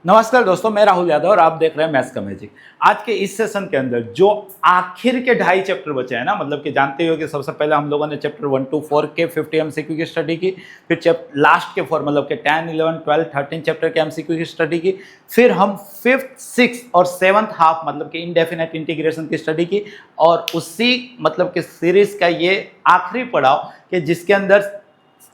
नमस्कार दोस्तों, मैं राहुल यादव और आप देख रहे हैं मैथ्स का मैजिक। आज के इस सेशन के अंदर जो आखिर के 2.5 चैप्टर बचे हैं ना, मतलब कि जानते हो कि सबसे पहले हम लोगों ने चैप्टर 1 to 4 के 50 एमसीक्यू की स्टडी की, फिर लास्ट के 4 मतलब कि 10, 11, 12, 13 चैप्टर के एमसीक्यू की स्टडी की, फिर हम 5th, 6th और 7th हाफ मतलब कि इनडेफिनेट इंटीग्रेशन की स्टडी की, और उसी मतलब कि सीरीज का ये आखिरी पड़ाव कि जिसके अंदर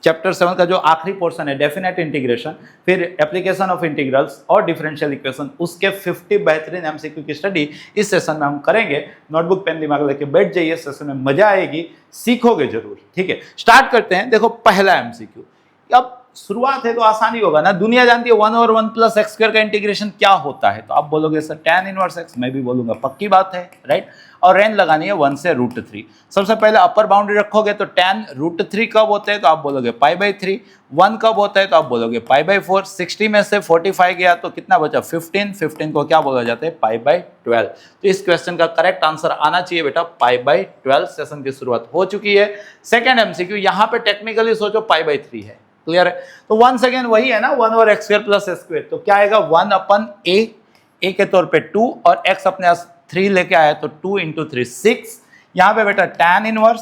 चैप्टर 7 का जो आखिरी पोर्शन है डेफिनेट इंटीग्रेशन, फिर एप्लीकेशन ऑफ इंटीग्रल्स और डिफरेंशियल इक्वेशन, उसके 50 बेहतरीन एमसीक्यू की स्टडी इस सेशन में हम करेंगे। नोटबुक पेन दिमाग लेके बैठ जाइए, सेशन में मजा आएगी, सीखोगे जरूर। ठीक है, स्टार्ट करते हैं। देखो पहला एमसीक्यू, अब शुरुआत है तो आसानी होगा ना। दुनिया जानती है 1 और 1 प्लस एक्स स्क्वायर का इंटीग्रेशन क्या होता है, तो आप बोलोगे सर tan इनवर्स x, मैं भी बोलूंगा पक्की बात है, राइट। और रेंज लगानी है 1 से √3। सबसे पहले अपर बाउंड्री रखोगे तो tan √3 कब होते हैं, तो आप बोलोगे π/3। 1 कब होता है तो आप बोलोगे π/4। 60 में से 45 गया तो कितना बचा, 15 को क्या बोला जाता है, π/12। तो इस क्वेश्चन का करेक्ट आंसर आना चाहिए बेटा π/12। सेशन की शुरुआत हो चुकी है। सेकेंड एमसीक्यू, यहाँ पे टेक्निकली सोचो π/3 है, क्लियर है। तो 1 सेकेंड वही है ना, 1 और x square plus S square, तो क्या आएगा 1/a, a के तौर पे 2 और x अपने 3 लेके आया तो 2 × 3 6। यहां पे बेटा tan इनवर्स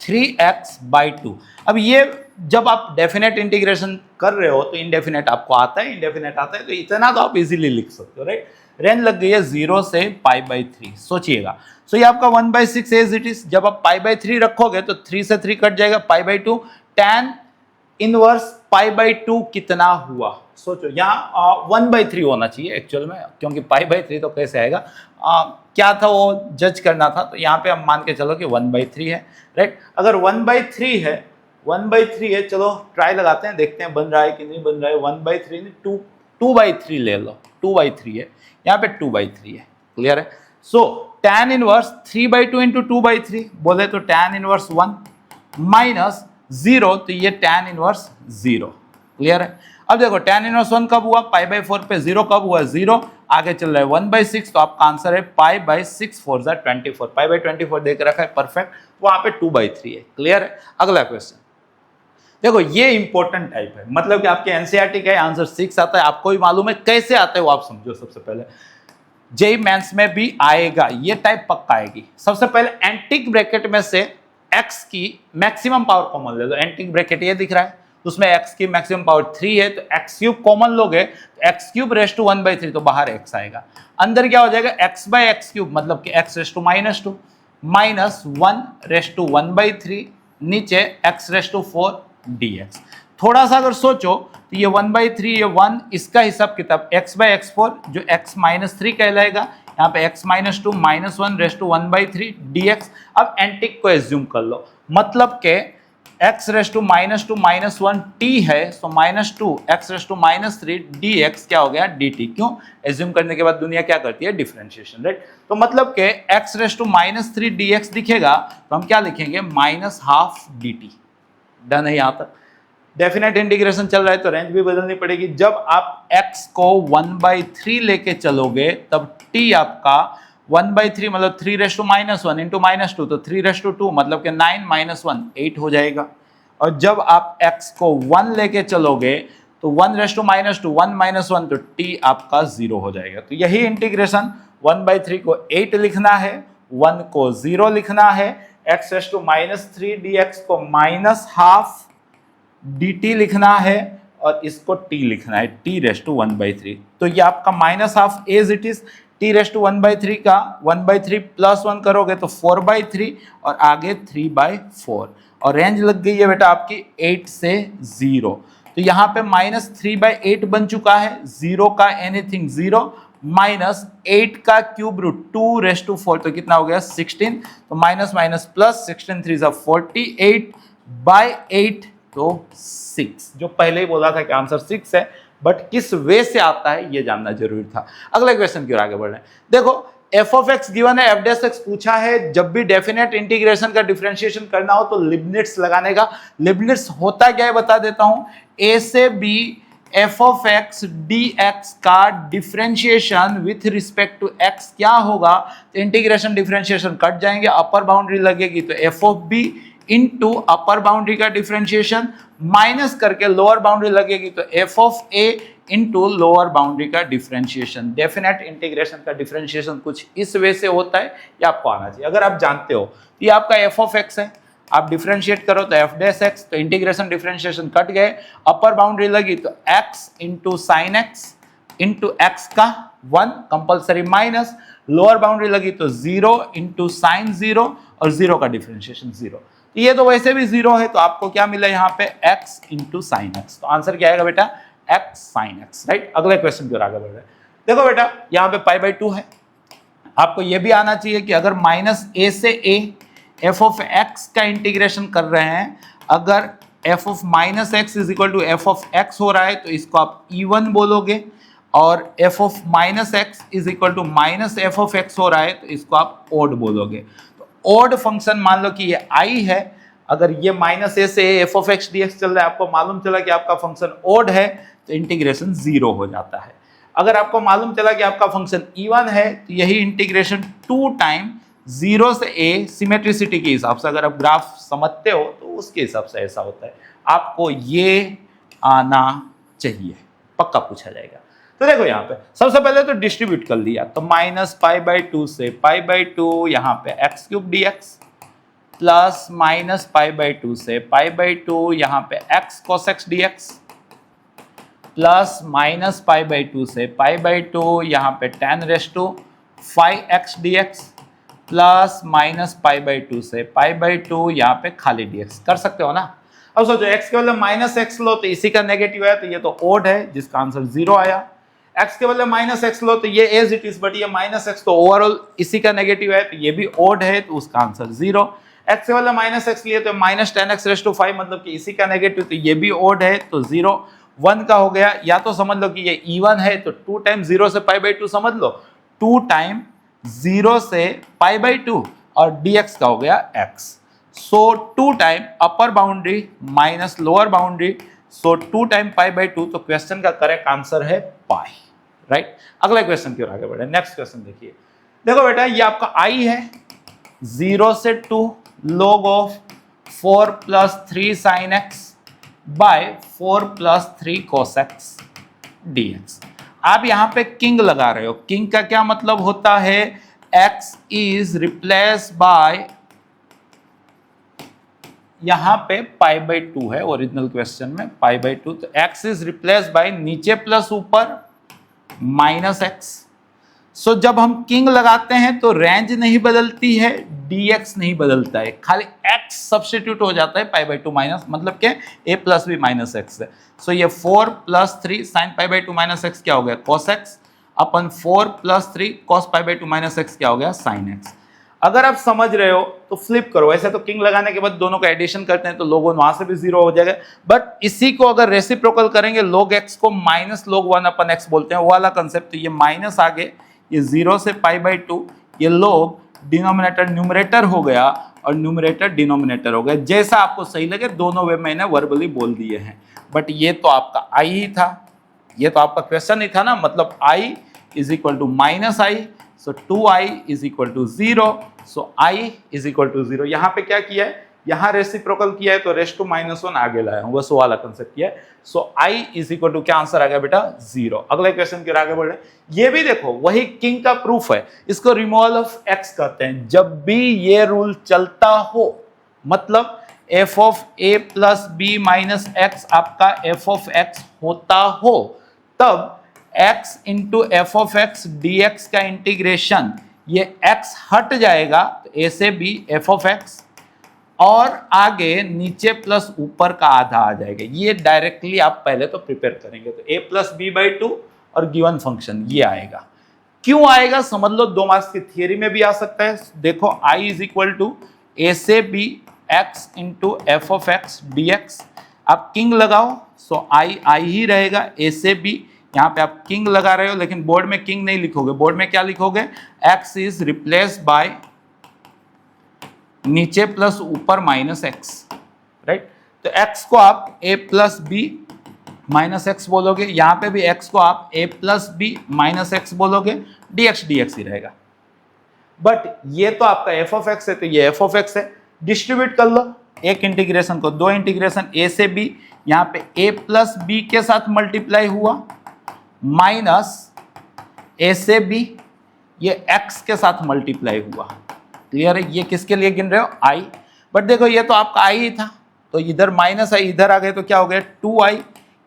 3x/2। अब ये जब आप डेफिनेट इंटीग्रेशन कर रहे हो तो इनडेफिनेट आपको आता है, इनडेफिनेट आता है, तो इतना तो आप इजीली लिख सकते हो, राइट। रेंज लग गई है 0 से π/3, सोचिएगा। सो ये आपका 1/6 एज इट इज। जब आप π/3 रखोगे तो 3 से 3 कट जाएगा, π/2। tan इनवर्स π/2 कितना हुआ, सोचो। यहाँ 1/3 होना चाहिए एक्चुअल में, क्योंकि π/3 तो कैसे आएगा, क्या था वो जज करना था, तो यहाँ पे हम मान के चलो कि 1/3 है, राइट। अगर 1/3 है, 1/3 है, चलो ट्राई लगाते हैं, देखते हैं बन रहा है कि नहीं बन रहा है। 1/3 नहीं, 2/3 ले लो, 2/3 है, यहाँ पे 2/3 है, क्लियर है। सो tan इनवर्स 3/2 × 2/3 बोले तो tan इनवर्स 1 माइनस 0, तो ये tan इनवर्स 0, क्लियर है। अब देखो tan इनवर्स 1 कब हुआ, π/4 पे 0 कब हुआ, 0। आगे चल रहा है 1/6, तो आपका आंसर है π/6 4 24, π/24 देख रखा है, परफेक्ट। वहां पे 2/3 है, क्लियर है। अगला क्वेश्चन देखो, ये इंपॉर्टेंट टाइप है, मतलब कि आपके एनसीईआरटी का आंसर 6 आता है, आपको भी मालूम है कैसे आता है वो आप समझो। सबसे पहले जेईई मेंस में भी आएगा, ये टाइप पक्का आएगी। सबसे पहले एंटिक ब्रैकेट में से x की मैक्सिमम पावर कॉमन ले लो। एंटिक ब्रैकेट ये दिख रहा है, उसमें x की मैक्सिमम पावर 3 है, तो x³ कॉमन लोगे तो x³ 1/3, तो बाहर x आएगा। अंदर क्या हो जाएगा, x/x³ मतलब कि x⁻² माइनस 1/1/3, नीचे x⁴ dx। थोड़ा सा अगर सोचो तो ये 1/3, ये 1, इसका हिसाब किताब x/x4 जो x-3 कहलाएगा, यहाँ पे x-2 माइनस 1/1/3 dx। अब एंटिक को एज्यूम कर लो, मतलब के x⁻² माइनस 1 t है, तो -2 x⁻³ dx क्या हो गया, dt। क्यों, एज्यूम करने के बाद दुनिया क्या करती है, डिफरेंशिएशन, राइट। तो मतलब के x⁻³ dx दिखेगा तो हम क्या लिखेंगे, -½ dt। डन है यहाँ तक। डेफिनेट इंटीग्रेशन चल रहा है तो रेंज भी बदलनी पड़ेगी। जब आप x को 1/3 लेके चलोगे तब t आपका 1/3 मतलब 3⁻⁻1 × -2, तो 3⁻² मतलब कि 9 - 1 8 हो जाएगा। और जब आप x को 1 लेके चलोगे तो 1⁻², 1 - 1, तो t आपका 0 हो जाएगा। तो यही इंटीग्रेशन 1/3 को 8 लिखना है, 1 को 0 लिखना है, x⁻³ dx को -½ dt लिखना है, और इसको t लिखना है, t⁻1/3। तो ये आपका -½ एज इट इज। t⁻1/3 का 1/3 + 1 करोगे तो 4/3 और आगे 3/4, और रेंज लग गई है बेटा आपकी 8 से 0। तो यहाँ पे -3/8 बन चुका है, 0 का एनीथिंग 0, माइनस 8 का क्यूब रूट 2⁻4, तो कितना हो गया 16। तो माइनस माइनस प्लस 16 3 48/8, तो 6। जो पहले ही बोला था कि आंसर 6 है, बट किस वे से आता है ये जानना जरूरी था। अगले क्वेश्चन की ओर आगे बढ़ रहे हैं। देखो f(x) गिवन है, f'(x) पूछा है। जब भी डेफिनेट इंटीग्रेशन का डिफरेंशिएशन करना हो तो लिबनिट्ज लगाने का। लिबनिट्ज होता क्या है बता देता हूं। a से b f(x) dx का differentiation with respect to x क्या होगा, तो इंटीग्रेशन डिफरेंशिएशन कट जाएंगे, अपर बाउंड्री लगेगी तो f(b) इनटू अपर बाउंड्री का डिफरेंशिएशन माइनस करके लोअर बाउंड्री लगेगी तो f(a) इनटू लोअर बाउंड्री का डिफरेंशिएशन। डेफिनेट इंटीग्रेशन का डिफरेंशिएशन कुछ इस वे से होता है, ये आपको आना चाहिए। अगर आप जानते हो ये आपका एफ ऑफ एक्स है, आप डिफरेंशिएट करो तो एफ डैश एक्स, तो इंटीग्रेशन डिफरेंशिएशन कट गए, अपर बाउंड्री लगी तो x into sine x into x का 1 कंपल्सरी माइनस, लोअर बाउंड्री लगी तो 0 इंटू साइन 0 और 0 का डिफरेंशिएशन 0। ये तो वैसे भी 0 है, तो आपको क्या मिला यहाँ पे x इंटू साइन एक्स। तो आंसर क्या आएगा बेटा, x साइन एक्स, राइट। अगले क्वेश्चन की ओर आगे बढ़ रहे हैं। देखो बेटा यहाँ पे पाई बाई 2 है, आपको ये भी आना चाहिए कि अगर माइनस a से a f ऑफ x का इंटीग्रेशन कर रहे हैं, अगर f of minus x is equal to f of x हो रहा है तो इसको आप E1 बोलोगे, और f of minus x is equal to minus f of x हो रहा है तो इसको आप ओड बोलोगे। तो ओड फंक्शन मान लो कि ये i है, अगर ये माइनस a से F of x d x चल रहा है, आपको मालूम चला कि आपका फंक्शन ओड है तो इंटीग्रेशन 0 हो जाता है। अगर आपको मालूम चला कि आपका फंक्शन E1 है तो यही इंटीग्रेशन 2 टाइम 0 से a, सिमेट्रिसिटी के हिसाब से अगर आप ग्राफ समझते हो तो उसके हिसाब से ऐसा होता है। आपको ये आना चाहिए, पक्का पूछा जाएगा। तो देखो यहाँ पे सबसे पहले तो डिस्ट्रीब्यूट कर लिया, तो माइनस पाई बाई 2 से पाई बाई 2 यहाँ पे x cube d x, plus minus pi by 2 से पाई बाई 2 यहाँ पे x cos x d x, plus minus pi by 2 से पाई बाई 2 यहाँ पे tan raise to 5x dx, plus minus pi by 2 से pi by 2 यहाँ पे खाली dx। कर सकते हो ना। अब सोचो x के बदले माइनस एक्स लो तो इसी का नेगेटिव है, तो ये तो ओड है जिसका आंसर 0 आया। x के बदले माइनस एक्स लो तो ये एज इट इज, बट ये माइनस एक्स तो ओवरऑल इसी का नेगेटिव है, तो ये भी ओड है, तो उसका आंसर 0। x के बदले माइनस एक्स लिए तो minus ten x raise to 5, मतलब कि इसी का नेगेटिव, तो ये भी ओड है, तो 0। 1 का हो गया, या तो समझ लो कि ये E1 है तो 2 टाइम 0 से पाई बाई 2 समझ लो, 2 टाइम 0 से पाई बाई 2 और dx का हो गया x। So 2 time upper boundary minus lower boundary, so 2 time pi by 2, तो क्वेश्चन का करेक्ट आंसर है पाई, राइट। अगला क्वेश्चन की ओर आगे बढ़े। नेक्स्ट क्वेश्चन देखिए। देखो बेटा ये आपका i है, 0 से 2 log of 4 plus 3 sine x by 4 plus 3 cos x dx। आप यहां पे किंग लगा रहे हो, किंग का क्या मतलब होता है, x इज रिप्लेस बाय, यहां पे पाई बाई 2 है ओरिजिनल क्वेश्चन में, पाई बाई 2, तो x इज रिप्लेस बाय नीचे प्लस ऊपर माइनस एक्स। सो जब हम किंग लगाते हैं तो रेंज नहीं बदलती है, dx नहीं बदलता है, खाली x सब्स्टिट्यूट हो जाता है पाई बाई 2 माइनस, मतलब क्या a प्लस भी माइनस एक्स है। सो ये 4 plus 3 sine pi by 2 minus x क्या हो गया, cos x, upon 4 plus 3 cos pi by 2 minus x क्या हो गया, sin x। अगर आप समझ रहे हो तो फ्लिप करो, ऐसे तो किंग लगाने के बाद दोनों का एडिशन करते हैं तो लोग वहां से भी 0 हो जाएगा, बट इसी को अगर रेसिप्रोकल करेंगे, log x को माइनस log 1 अपन x बोलते हैं, वो वाला कंसेप्ट, तो ये माइनस आगे, ये 0 से पाई बाई 2, ये log डिनोमिनेटर न्यूमरेटर हो गया और न्यूमरेटर डिनोमिनेटर हो गया। जैसा आपको सही लगे, दोनों वे मैंने वर्बली बोल दिए हैं, बट ये तो आपका i ही था, ये तो आपका क्वेश्चन ही था ना, मतलब i is equal to minus i, so 2i is equal to 0, so i is equal to 0। यहाँ पे क्या किया है, यहाँ रेसिप्रोकल किया है तो रेस टू माइनस 1 आगे लाया हूँ, बस वो वाला कंसेप्ट किया है। सो i इज इक्वल टू क्या आंसर आ गया बेटा, 0। अगले क्वेश्चन के आगे बढ़ रहे, ये भी देखो वही किंग का प्रूफ है, इसको रिमूवल ऑफ x कहते हैं। जब भी ये रूल चलता हो, मतलब f of a plus b minus x आपका f ऑफ x होता हो, तब x into f of x d x का इंटीग्रेशन, ये x हट जाएगा तो a से b f ऑफ x, और आगे नीचे प्लस ऊपर का आधा आ जाएगा। ये डायरेक्टली आप पहले तो प्रिपेयर करेंगे, तो a प्लस बी बाई 2 और गिवन फंक्शन ये आएगा। क्यों आएगा समझ लो, 2 मार्क्स की थियरी में भी आ सकता है। देखो i is equal to a से b x into f of x d x, आप किंग लगाओ, सो i ही रहेगा, a से b, यहाँ पे आप किंग लगा रहे हो, लेकिन बोर्ड में किंग नहीं लिखोगे, बोर्ड में क्या लिखोगे, x इज रिप्लेस बाय नीचे प्लस ऊपर माइनस एक्स, राइट। तो x को आप a plus b minus x बोलोगे, यहाँ पे भी x को आप a plus b minus x बोलोगे, dx dx ही रहेगा। बट ये तो आपका f ऑफ एक्स है, तो ये f ऑफ एक्स है, डिस्ट्रीब्यूट कर लो एक इंटीग्रेशन को, 2 इंटीग्रेशन a से b, यहाँ पे a प्लस बी के साथ मल्टीप्लाई हुआ, माइनस ए से बी, ये x के साथ मल्टीप्लाई हुआ। क्लियर है? ये किसके लिए गिन रहे हो? i। बट देखो ये तो आपका i ही था, तो इधर माइनस आई इधर आ गए तो क्या हो गया 2i।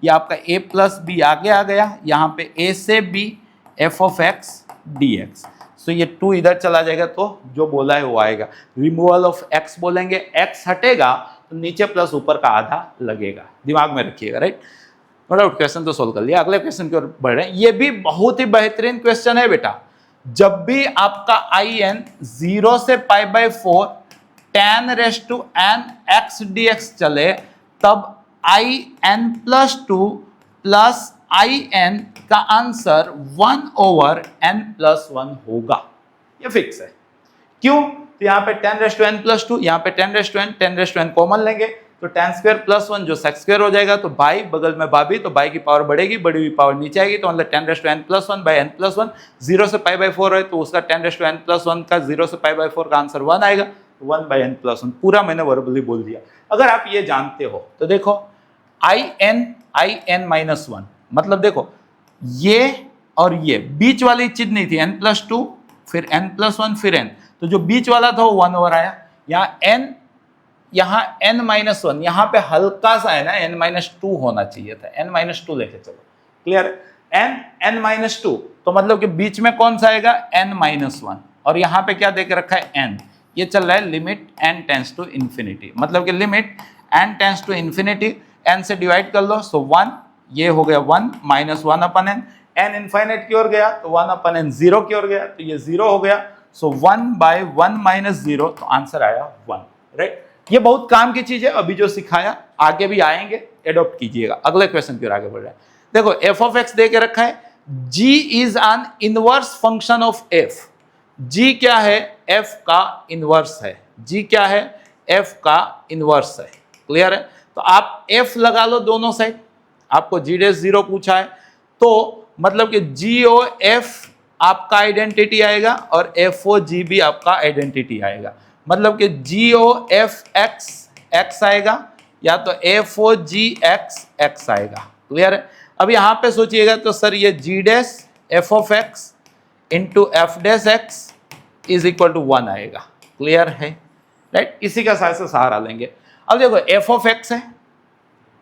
ये आपका a प्लस बी आगे आ गया, यहाँ पे a से b f of x dx। सो ये 2 इधर चला जाएगा तो जो बोला है वो आएगा। रिमूवल ऑफ x बोलेंगे, x हटेगा तो नीचे प्लस ऊपर का आधा लगेगा, दिमाग में रखिएगा, राइट। नो डाउट क्वेश्चन तो सोल्व कर लिया। अगले क्वेश्चन की ओर बढ़ रहे हैं। ये भी बहुत ही बेहतरीन क्वेश्चन है बेटा। जब भी आपका in 0 से π/4 tan raised to n x dx चले, तब in+2 प्लस in का आंसर 1/n+1 होगा। ये फिक्स है। क्यों? तो यहाँ पे 10⁻n+2, यहाँ पे 10⁻n कॉमन लेंगे तो tan² + 1 जो sec² हो जाएगा, तो बाई बगल में भाभी, तो बाई की पावर बढ़ेगी, बढ़ी हुई पावर नीचे आएगी, तो मतलब 10⁻n+1/n+1। 0 से π/4 है तो उसका 10⁻n+1 का 0 से π/4 का आंसर 1 आएगा, 1/n+1। पूरा मैंने वर्बली बोल दिया। अगर आप ये जानते हो तो देखो in-1 मतलब देखो ये और ये बीच वाली चीज नहीं थी, n+2 फिर n+1 फिर n, तो जो बीच वाला था वो 1 ओवर आया। यहाँ n, यहाँ n-1, यहाँ पे हल्का सा है ना, n-2 होना चाहिए था, n-2 लेके चलो। क्लियर? n-2 तो मतलब कि बीच में कौन सा आएगा? n-1। और यहाँ पे क्या देके रखा है? n। ये चल रहा है limit n tends to infinity, मतलब कि limit n tends to infinity, n से डिवाइड कर लो, सो 1, ये हो गया 1 माइनस 1/n। n इनफाइनाइट की ओर गया तो 1/n 0 की ओर गया, तो ये 0 हो गया, सो 1/1 माइनस 0, तो आंसर आया 1, राइट। ये बहुत काम की चीज है, अभी जो सिखाया आगे भी आएंगे, एडॉप्ट कीजिएगा। अगले क्वेश्चन की ओर आगे बढ़ रहे हैं। देखो f ऑफ x दे के रखा है, g is an inverse function of f। g क्या है? f का इनवर्स है। g क्या है? f का इनवर्स है। क्लियर है? तो आप f लगा लो दोनों साइड। आपको g'0 पूछा है तो मतलब कि GOF आपका आइडेंटिटी आएगा और FOG भी आपका आइडेंटिटी आएगा, मतलब कि GOFX x आएगा या तो FOGX x आएगा। क्लियर है? अब यहाँ पे सोचिएगा तो सर ये G' f of x into f' is equal to 1 आएगा। क्लियर है? राइट, इसी का साथ से सहारा लेंगे। अब देखो f ऑफ x है,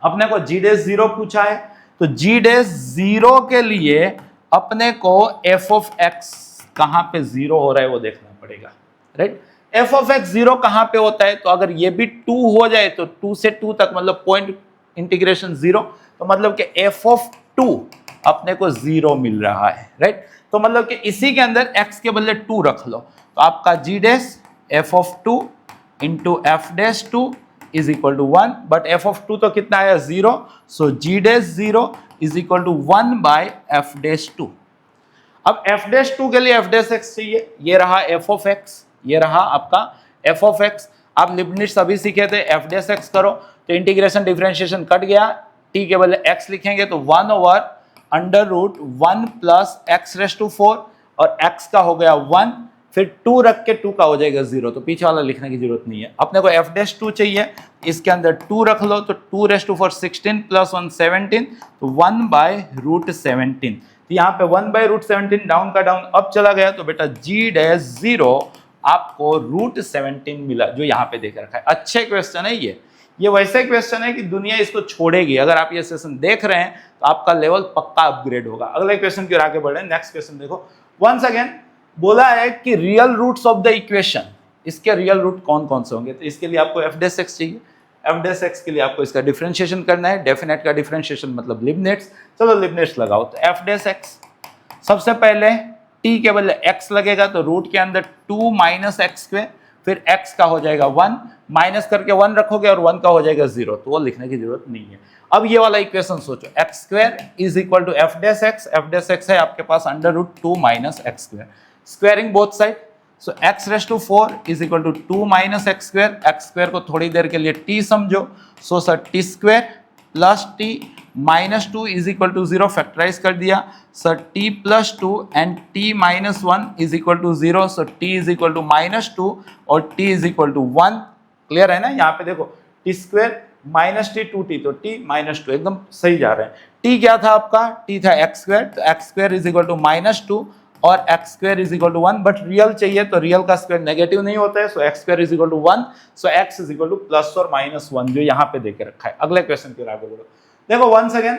अपने को G'0 पूछा है, तो G'0 के लिए अपने को f ऑफ x कहां पे 0 हो रहा है वो देखना पड़ेगा। राइट, f ऑफ x 0 कहां पे होता है? तो अगर ये भी 2 हो जाए तो 2 से 2 तक मतलब पॉइंट इंटीग्रेशन 0, तो मतलब कि f ऑफ 2 अपने को 0 मिल रहा है। राइट, तो मतलब कि इसी के अंदर x के बदले 2 रख लो, तो आपका G' f of 2 into f' is equal to 1, but f of 2 तो कितना आया? 0, सो G'0 is equal to 1/f'2। अब f'2 के लिए f'(x) चाहिए, ये रहा f ऑफ x, ये रहा आपका f ऑफ x। आप लिबनिट्ज अभी सीखे थे, f'(x) करो तो इंटीग्रेशन डिफरेंशिएशन कट गया, t के बदले x लिखेंगे तो 1/√1 प्लस x⁴, और x का हो गया 1, फिर 2 रख के 2 का हो जाएगा 0, तो पीछे वाला लिखने की जरूरत नहीं है। अपने को f'2 चाहिए, इसके अंदर 2 रख लो, तो 2⁴ 16 प्लस 1 17, तो 1/√17। तो यहाँ पे 1/√17 डाउन का डाउन अप चला गया, तो बेटा G'0 आपको √17 मिला, जो यहाँ पे देख रखा है। अच्छे क्वेश्चन है ये वैसे क्वेश्चन है कि दुनिया इसको छोड़ेगी। अगर आप ये सेशन देख रहे हैं तो आपका लेवल पक्का अपग्रेड होगा। अगले क्वेश्चन की ओर आगे बढ़े। नेक्स्ट क्वेश्चन देखो, वंस अगेन बोला है कि real roots of the equation, इसके रियल रूट कौन कौन से होंगे? तो इसके लिए आपको f'(x) चाहिए। f'(x) के लिए आपको इसका डिफरेंशिएशन करना है। डेफिनेट का डिफरेंशिएशन मतलब लिबनिट्ज। चलो लिबनिट्ज लगाओ, तो f'(x) सबसे पहले t के बदले x लगेगा, तो रूट के अंदर 2 माइनस x², फिर x का हो जाएगा 1, माइनस करके 1 रखोगे और 1 का हो जाएगा 0, तो वो लिखने की जरूरत नहीं है। अब ये वाला इक्वेशन सोचो, x² is equal to f'(x), f'(x) है आपके पास √2 minus x², squaring both side, so x⁴ is equal to 2 minus x², x² को थोड़ी देर के लिए t समझो, so sir t² plus t minus 2 is equal to 0, factorise कर दिया, sir t plus 2 and t minus 1 is equal to 0, so t is equal to -2 और t is equal to 1। Clear है ना? यहाँ पे देखो T square minus T 2t, तो t minus 2, एकदम सही जा रहे हैं। t क्या था आपका, t था एक्स स्क्वायर, तो x square is equal to -2 और x square is equal to 1, but real चाहिए तो रियल का स्क्वायर नेगेटिव नहीं होता है, so x square is equal to 1, so x is equal to plus और -1 जो यहाँ पे देके रखा है। अगले क्वेश्चन की ओर आगे बढ़ो। देखो वंस अगेन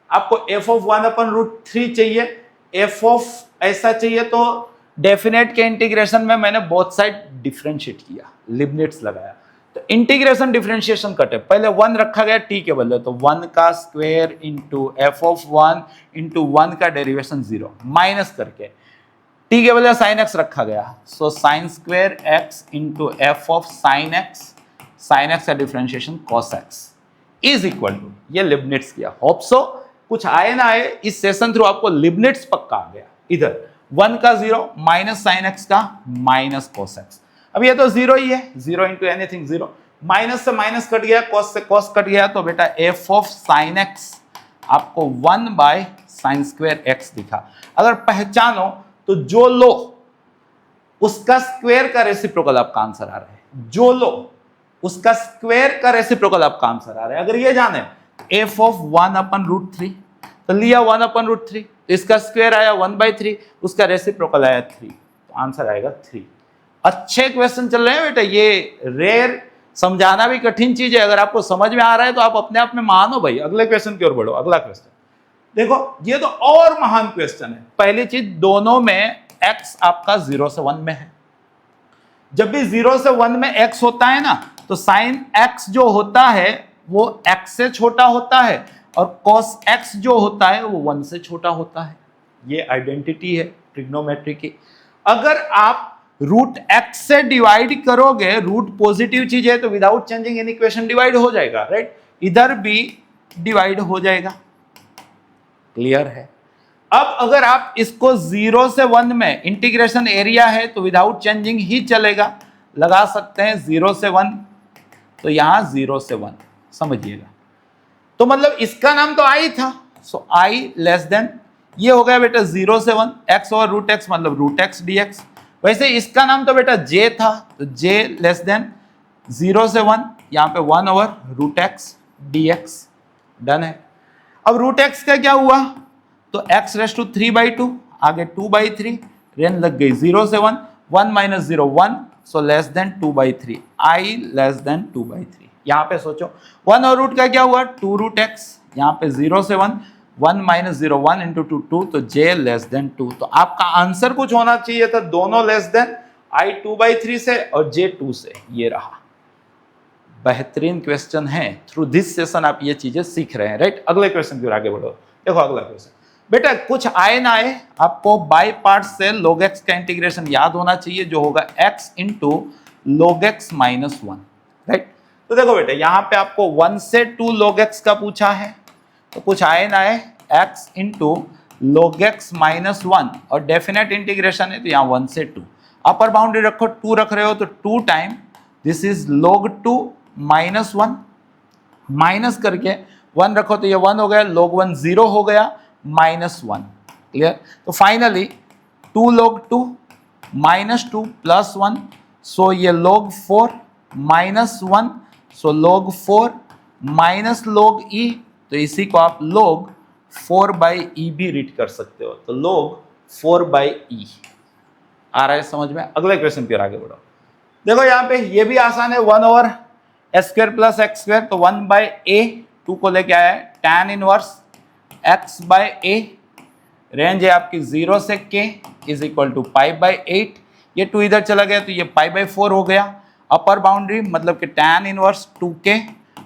आपको f ऑफ 1/√3 चाहिए, f ऑफ ऐसा चाहिए तो डेफिनेट के इंटीग्रेशन में मैंने बोथ साइड डिफरेंशिएट किया, लिबनिट्स लगाया, तो इंटीग्रेशन डिफरेंशिएशन कटे, पहले 1 रखा गया t के बदले, तो 1 का square into f of 1 into 1 का डेरिवेशन 0 माइनस करके t के बदले साइन x रखा गया, so sine square x into f of sine x का differentiation cos x is equal to, ये लिबनिट्स किया। होप सो कुछ आए ना आए, इस सेशन थ्रू आपको लिबनिट्स पक्का आ गया। इधर 1 का 0 माइनस साइन एक्स का माइनस cos x, अब ये तो 0 ही है, 0 इंटू एनीथिंग 0, माइनस से माइनस कट गया, cos से cos कट गया, तो बेटा f ऑफ साइन x आपको 1 बाय साइन स्क्वायर x दिखा। अगर पहचानो तो जो लो उसका स्क्वायर का रेसिप्रोकल आपका आंसर आ रहा है, जो लो उसका स्क्वायर का रेसिप्रोकल आपका आंसर आ रहा है। अगर ये जाने f ऑफ 1/√3, तो लिया 1/√3, तो इसका स्क्वायर आया 1/3, उसका रेसिप्रोकल आया 3, तो आंसर आएगा 3। अच्छे क्वेश्चन चल रहे हैं बेटा, ये रेयर, समझाना भी कठिन चीज है, अगर आपको समझ में आ रहा है तो आप अपने आप में मानो भाई। अगले क्वेश्चन की ओर बढ़ो। अगला क्वेश्चन देखो, ये तो और महान क्वेश्चन है। पहली चीज, दोनों में x आपका 0 से 1 में है, जब भी 0 से 1 में x होता है ना, तो साइन x जो होता है वो x से छोटा होता है, और cos x जो होता है वो 1 से छोटा होता है। ये आइडेंटिटी है ट्रिग्नोमेट्री की। अगर आप रूट x से डिवाइड करोगे, रूट पॉजिटिव चीज है तो without changing in equation divide हो जाएगा, राइट, इधर भी डिवाइड हो जाएगा, क्लियर है। अब अगर आप इसको 0 से 1 में इंटीग्रेशन एरिया है तो विदाउट चेंजिंग ही चलेगा, लगा सकते हैं 0 से 1, तो यहां 0 से 1 समझिएगा, तो मतलब इसका नाम तो i था, सो i लेस देन, ये हो गया बेटा 0 से 1, x ओवर रूट x मतलब रूट x dx। वैसे इसका नाम तो बेटा j था, तो j लेस देन 0 से 1, यहाँ पे 1 over root x dx, done है। अब रूट x का क्या हुआ, तो x रेस टू 3/2, आगे 2/3, रेंज लग गई 0 से 1, 1 minus 0 1, so less than 2/3, i less than 2/3। यहाँ पे सोचो 1 और रूट का क्या हुआ, 2 रूट x, यहाँ पे 0 से 1, 1 माइनस 0 1 इंटू 2 2, तो j लेस देन 2। तो आपका आंसर कुछ होना चाहिए था, दोनों लेस देन, i 2/3 से और j 2 से, ये रहा। बेहतरीन क्वेश्चन है, थ्रू दिस सेशन आप ये चीजें सीख रहे हैं, राइट। अगले क्वेश्चन की ओर आगे बढ़ो। देखो अगला क्वेश्चन बेटा, कुछ आए ना आए, आपको बाय पार्ट से log x का इंटीग्रेशन याद होना चाहिए, जो होगा x into log x minus 1, right. तो देखो बेटा, यहाँ पे आपको 1 से 2 log x का पूछा है, तो कुछ आए ना आए x into log x minus 1, और डेफिनेट इंटीग्रेशन है तो यहाँ 1 से 2, अपर बाउंड्री रखो 2 रख रहे हो तो 2 time this is log 2 minus 1, minus करके 1 रखो तो ये 1 हो गया, log 1 0 हो गया, माइनस 1, क्लियर। तो फाइनली 2 log 2 माइनस 2 प्लस 1, सो ये log 4 माइनस 1, सो log 4 माइनस log e, तो इसी को आप log 4/e भी रीड कर सकते हो, तो log 4/e आ रहा है समझ में। अगले क्वेश्चन की ओर आगे बढ़ो। देखो यहाँ पे ये भी आसान है, 1 over s square plus x square, तो 1/a, 2 को लेके आया है, tan इनवर्स x/a, रेंज है आपकी 0 से k इज इक्वल टू π/8, ये 2 इधर चला गया तो ये π/4 हो गया। अपर बाउंड्री मतलब कि tan inverse 2k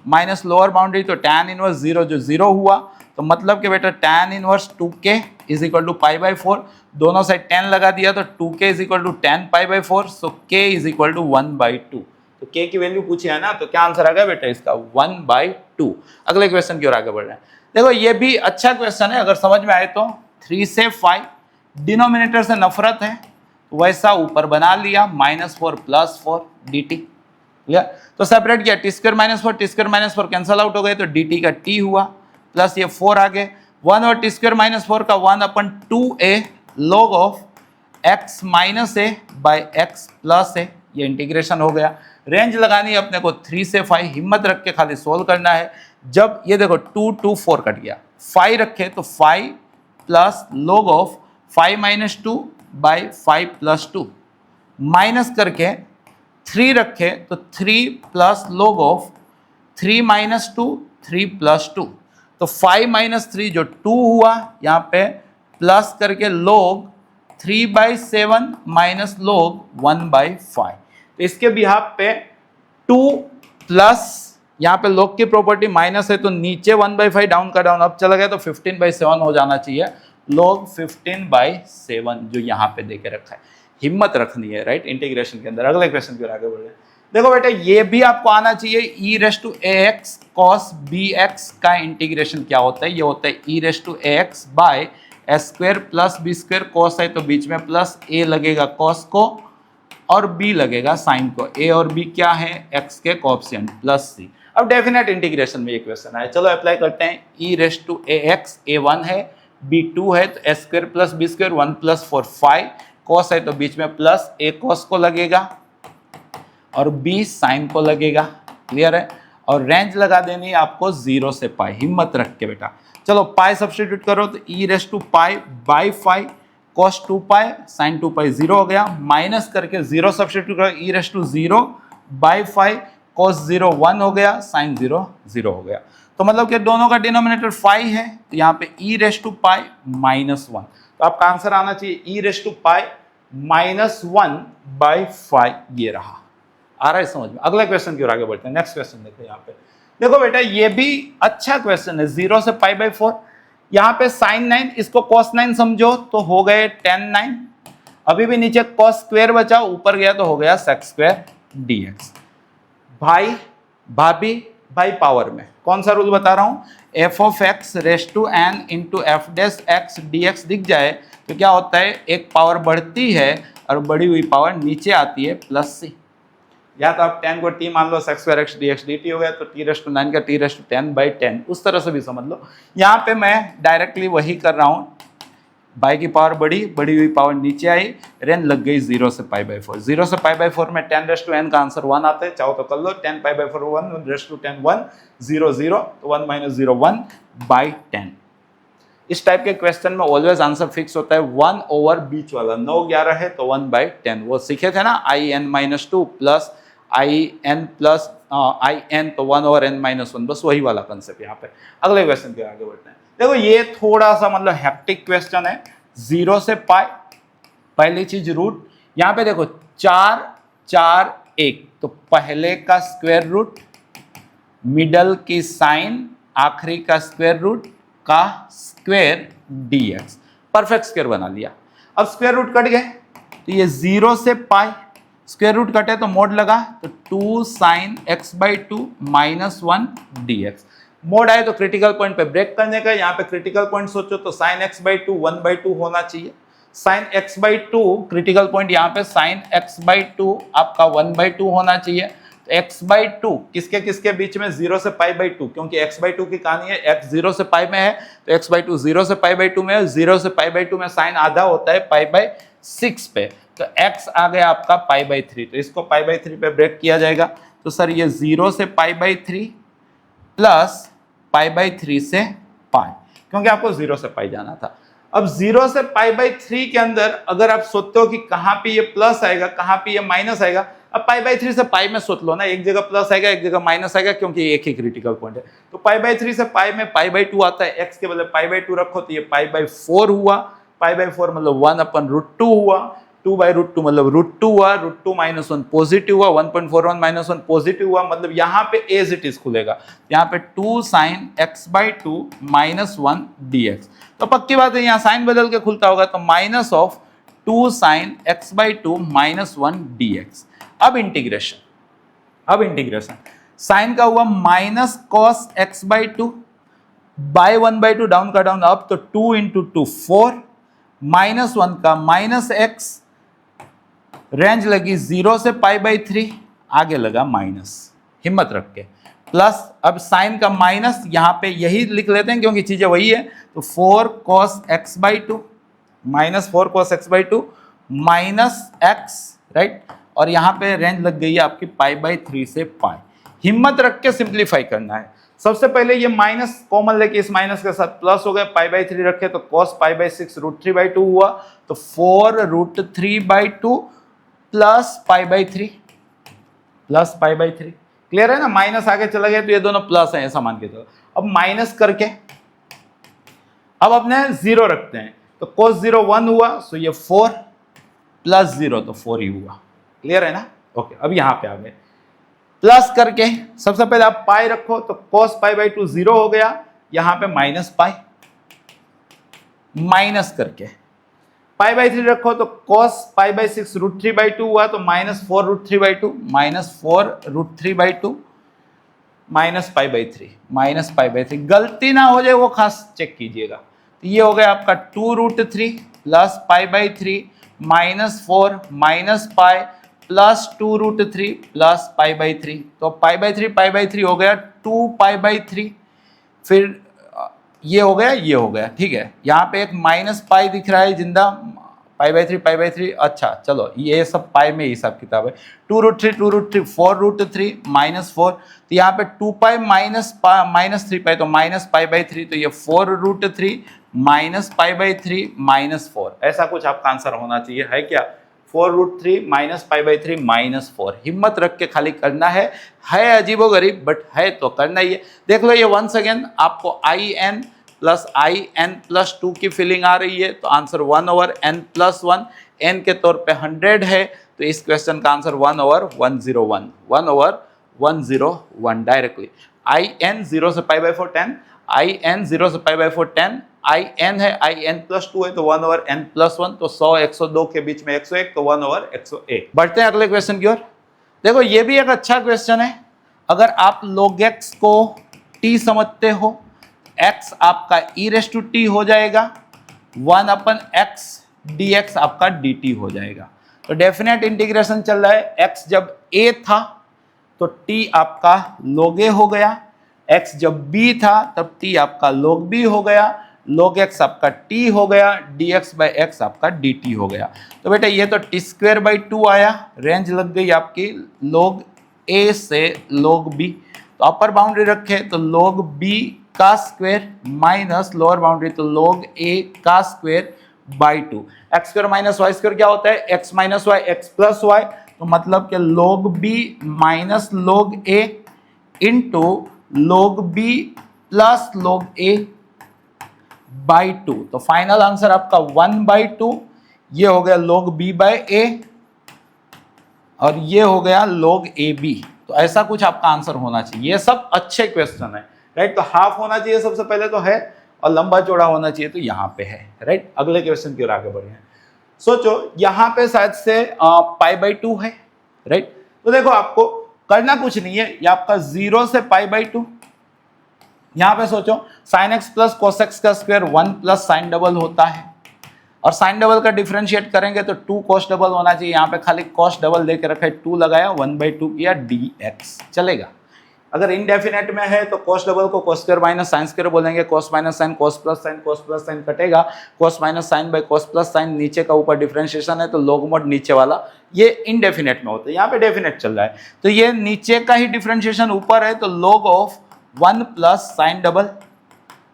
minus lower boundary, तो tan इनवर्स 0 जो 0 हुआ, तो मतलब कि बेटा tan inverse 2k is equal to π/4, दोनों साइड 10 लगा दिया तो 2k is equal to 10 π/4, so k is equal to 1/2। तो k की वैल्यू पूछी है ना, तो क्या आंसर आ गया बेटा इसका 1/2। अगले क्वेश्चन की ओर आगे बढ़ रहे हैं। देखो ये भी अच्छा क्वेश्चन है, अगर समझ में आए तो 3 से 5, डिनोमिनेटर से नफरत है, वैसा ऊपर बना लिया, -4 + 4 dt, क्लियर। तो सेपरेट किया, t² - 4 t² - 4 कैंसल आउट हो गए, तो dt का t हुआ, प्लस ये 4 आगे, 1 और t² - 4 का 1/2a log of x - a by x + a, ये इंटीग्रेशन हो गया। रेंज लगानी है अपने को 3 से 5, हिम्मत रख के खाली सोल्व करना है। जब ये देखो 2 2 4 कट गया, 5 रखे तो 5 plus log of 5 minus 2 by 5 plus 2, minus करके 3 रखे तो 3 plus log of 3 minus 2 3 plus 2, तो 5 माइनस 3 जो 2 हुआ यहाँ पे, प्लस करके log 3/7 माइनस log 1/5। तो इसके बिहाफ पे 2 प्लस यहाँ पे log की प्रॉपर्टी माइनस है तो नीचे 1/5 डाउन का डाउन अप चला गया तो 15/7 हो जाना चाहिए, log 15/7 जो यहाँ पे देके रखा है। हिम्मत रखनी है राइट इंटीग्रेशन के अंदर। अगले क्वेश्चन की ओर आगे बढ़े। देखो बेटा ये भी आपको आना चाहिए, e⁻ax cos bx का इंटीग्रेशन क्या होता है, ये होता है e⁻ax bye s² plus b² cos है तो बीच में प्लस a लगेगा cos को और b लगेगा sin को। a और b क्या है, x के कोएफिशिएंट प्लस c। अब डेफिनेट इंटीग्रेशन में ये क्वेश्चन आया, चलो अप्लाई करते हैं। e⁻ax a1 है, b2 है तो s² plus b² 1 plus 4 5 cos है तो बीच में प्लस a cos को लगेगा और b sin को लगेगा। क्लियर है। और रेंज लगा देनी है आपको 0 से पाई, हिम्मत रख के बेटा। चलो पाई सब्स्टिट्यूट करो तो e⁻π/5 cos 2π sin 2π 0 हो गया, माइनस करके 0 सब्स्टिट्यूट करो e⁻0/5 cos 0 1 हो गया, sin 0 0 हो गया। तो मतलब कि दोनों का डिनोमिनेटर 5 है तो यहाँ पे e⁻π-1, तो आपका आंसर आना चाहिए e⁻π-1/5 ये रहा। आ रहा है समझ में। अगला क्वेश्चन की ओर आगे बढ़ते हैं। नेक्स्ट क्वेश्चन देखो यहाँ पे। देखो बेटा ये भी अच्छा क्वेश्चन है, 0 से π/4, यहाँ पे sin 9 इसको cos 9 समझो तो हो गए tan 9, अभी भी नीचे cos स्क्वायर बचा, ऊपर गया तो हो गया sec² dx। भाई भाभी भाई पावर में कौन सा रूल बता रहा हूँ, f(x)n इंटू f' dx दिख जाए तो क्या होता है, एक पावर बढ़ती है और बढ़ी हुई पावर नीचे आती है प्लस c। या तो आप 10 को t मान लो, sec² x dx dt हो गया तो t⁻9 का t⁻10/10, उस तरह से भी समझ लो। यहाँ पे मैं डायरेक्टली वही कर रहा हूँ, बाई की पावर बढ़ी हुई पावर नीचे आई, रेंज लग गई 0 से π/4। 0 से π/4 में 10⁻n का आंसर 1 आता है, चाहो तो कर लो 10 π/4 1 1 0 0 तो 1 - 0 1/10। इस टाइप के क्वेश्चन में ऑलवेज आंसर फिक्स होता है 1 ओवर बीच वाला, 9 11 है तो 1/10, वो सीखे थे ना in-2 plus in plus in तो 1 ओवर n-1, बस वही वाला कंसेप्ट यहाँ पे। अगले क्वेश्चन के आगे बढ़ते हैं। देखो ये थोड़ा सा मतलब हैप्टिक क्वेश्चन है, 0 से पाई, पहली चीज रूट, यहाँ पे देखो 4 4 1 तो पहले का स्क्वायर रूट, मिडल की साइन, आखिरी का स्क्वायर रूट का स्क्वायर dx, परफेक्ट स्क्वायर बना लिया। अब स्क्वायर रूट कट गए तो ये 0 से पाई, स्क्वायर रूट कटे तो मोड लगा तो 2 sin x/2 -1 dx। मोड आए तो क्रिटिकल पॉइंट पे ब्रेक करने का, यहाँ पे क्रिटिकल पॉइंट सोचो तो sin x/2 1/2 होना चाहिए। sin x/2 क्रिटिकल पॉइंट यहाँ पे sin x/2 आपका 1/2 होना चाहिए। तो x/2 किसके किसके बीच में, 0 से π/2, क्योंकि x/2 की कहानी है x 0 से पाई में है तो x/2 0 से π/2 में है, 0 से π/2 में साइन आधा होता है π/6 पे, तो x आ गया आपका π/3, तो इसको π/3 पे ब्रेक किया जाएगा। तो सर ये 0 से π/3 प्लस π/3 से पाई, क्योंकि आपको 0 से पाई जाना था। अब 0 से π/3 के अंदर अगर आप सोचते हो कि कहाँ पे ये प्लस आएगा कहाँ पे ये माइनस आएगा, अब π/3 से पाई में सोच लो ना, एक जगह प्लस आएगा एक जगह माइनस आएगा, क्योंकि एक ही क्रिटिकल पॉइंट है। तो π/3 से पाई में π/2 आता है, x के बदले π/2 रखो तो ये π/4 हुआ, π/4 मतलब 1/√2 हुआ, 2/√2 मतलब √2 हुआ, √2 -1 पॉजिटिव हुआ, 1.41 -1 पॉजिटिव हुआ, मतलब यहाँ पे एज इट इज खुलेगा, यहाँ पे 2 sin x/2 -1 dx। तो पक्की बात है यहाँ साइन बदल के खुलता होगा तो -2 sin x/2 -1 dx। अब इंटीग्रेशन साइन का हुआ -cos x/2 बाय 1/2 डाउन का डाउन अप तो 2 × 2 4, -1 का -x, रेंज लगी 0 से π/3, आगे लगा माइनस, हिम्मत रख के प्लस। अब साइन का माइनस यहाँ पे यही लिख लेते हैं क्योंकि चीजें वही है, तो 4 cos x/2 -4 cos x/2 -x, right, और यहाँ पे रेंज लग गई है आपकी π/3 से पाई। हिम्मत रख के सिंप्लीफाई करना है। सबसे पहले ये माइनस कॉमन लेके इस माइनस के साथ प्लस हो गया, π/3 रखे तो cos π/6 √3/2 हुआ, तो 4 √3/2 प्लस π/3 प्लस π/3। क्लियर है ना, माइनस आगे चला गया तो ये दोनों प्लस है ऐसा मान के चलो। अब माइनस करके अब अपने 0 रखते हैं तो cos 0 1 हुआ, सो ये 4 प्लस 0 तो 4 ही हुआ। क्लियर है ना, ओके। अब यहां पे आ गए प्लस करके, सबसे पहले आप पाई रखो तो cos π/2 0 हो गया, यहां पे माइनस पाई, माइनस करके π/3 रखो तो cos π/6 √3/2 हुआ, तो -4 √3/2 -4 √3/2 माइनस π/3 गलती ना हो जाए वो खास चेक कीजिएगा। तो ये हो गया आपका 2 √3 plus π/3 -4 minus pi plus 2 √3 plus π/3, तो π/3 हो गया 2 π/3, फिर ये हो गया, ठीक है। यहाँ पे एक माइनस पाई दिख रहा है जिंदा, π/3 अच्छा चलो ये सब पाई में हिसाब किताब है। 2 √3 4 √3 -4, तो यहाँ पे 2 पाई माइनस 3 पाई तो माइनस π/3, तो ये 4 √3 माइनस π/3 -4, ऐसा कुछ आपका आंसर होना चाहिए, है क्या? 4 √3 माइनस π/3 -4। हिम्मत रख के खाली करना है अजीबोगरीब बट है तो करना ही है। देख लो ये वंस अगेन आपको in प्लस in+2 की फीलिंग आ रही है, तो आंसर 1/n+1, n के तौर पे 100 है, तो इस क्वेश्चन का आंसर 1/101 डायरेक्टली। in 0 से π/4 10, in 0 से π/4 10, in है in+2 है तो 1/n+1, तो 100 102 के बीच में 101, तो 1/101। बढ़ते हैं अगले क्वेश्चन की ओर। देखो ये भी एक अच्छा क्वेश्चन है। अगर आप log x को t समझते हो, x आपका e⁻t हो जाएगा, 1/x dx आपका dt हो जाएगा। तो डेफिनेट इंटीग्रेशन चल रहा है, x जब a था तो t आपका log a हो गया, x जब b था तब t आपका log b हो गया, log x आपका t हो गया, dx/x आपका dt हो गया। तो बेटा ये तो t²/2 आया, रेंज लग गई आपकी log a से log b, तो अपर बाउंड्री रखे तो log b का स्क्वायर माइनस लोअर बाउंड्री तो log a का square by 2। x² minus y square क्या होता है? x minus y x plus y, तो मतलब कि log b minus log a into log b plus log a by 2, तो फाइनल आंसर आपका 1/2। ये हो गया log b/a और ये हो गया log ab। तो ऐसा कुछ आपका आंसर होना चाहिए। ये सब अच्छे क्वेश्चन है, राइट। तो हाफ होना चाहिए सबसे पहले तो है, और लंबा चौड़ा होना चाहिए तो यहाँ पे है, राइट। अगले क्वेश्चन की ओर आगे बढ़े हैं। सोचो यहाँ पे शायद से π/2 है, राइट। तो देखो आपको करना कुछ नहीं है, ये आपका 0 से π/2। यहाँ पे सोचो sin x plus cos x का स्क्वायर 1 प्लस साइन डबल होता है, और साइन डबल का डिफरेंशिएट करेंगे तो 2 cos डबल होना चाहिए। यहाँ पे खाली cos डबल देके रखा है, 2 लगाया 1/2 किया dx, चलेगा। अगर इनडेफिनेट में है तो cos डबल को cos square minus sine square बोलेंगे, cos minus sine cos plus sine कटेगा, cos minus sine by cos plus sine, नीचे का ऊपर डिफरेंशिएशन है तो log mod नीचे वाला, ये इनडेफिनेट में होता है, यहाँ पे डेफिनेट चल रहा है तो ये नीचे का ही डिफरेंशिएशन ऊपर है, तो log of 1 plus sign double,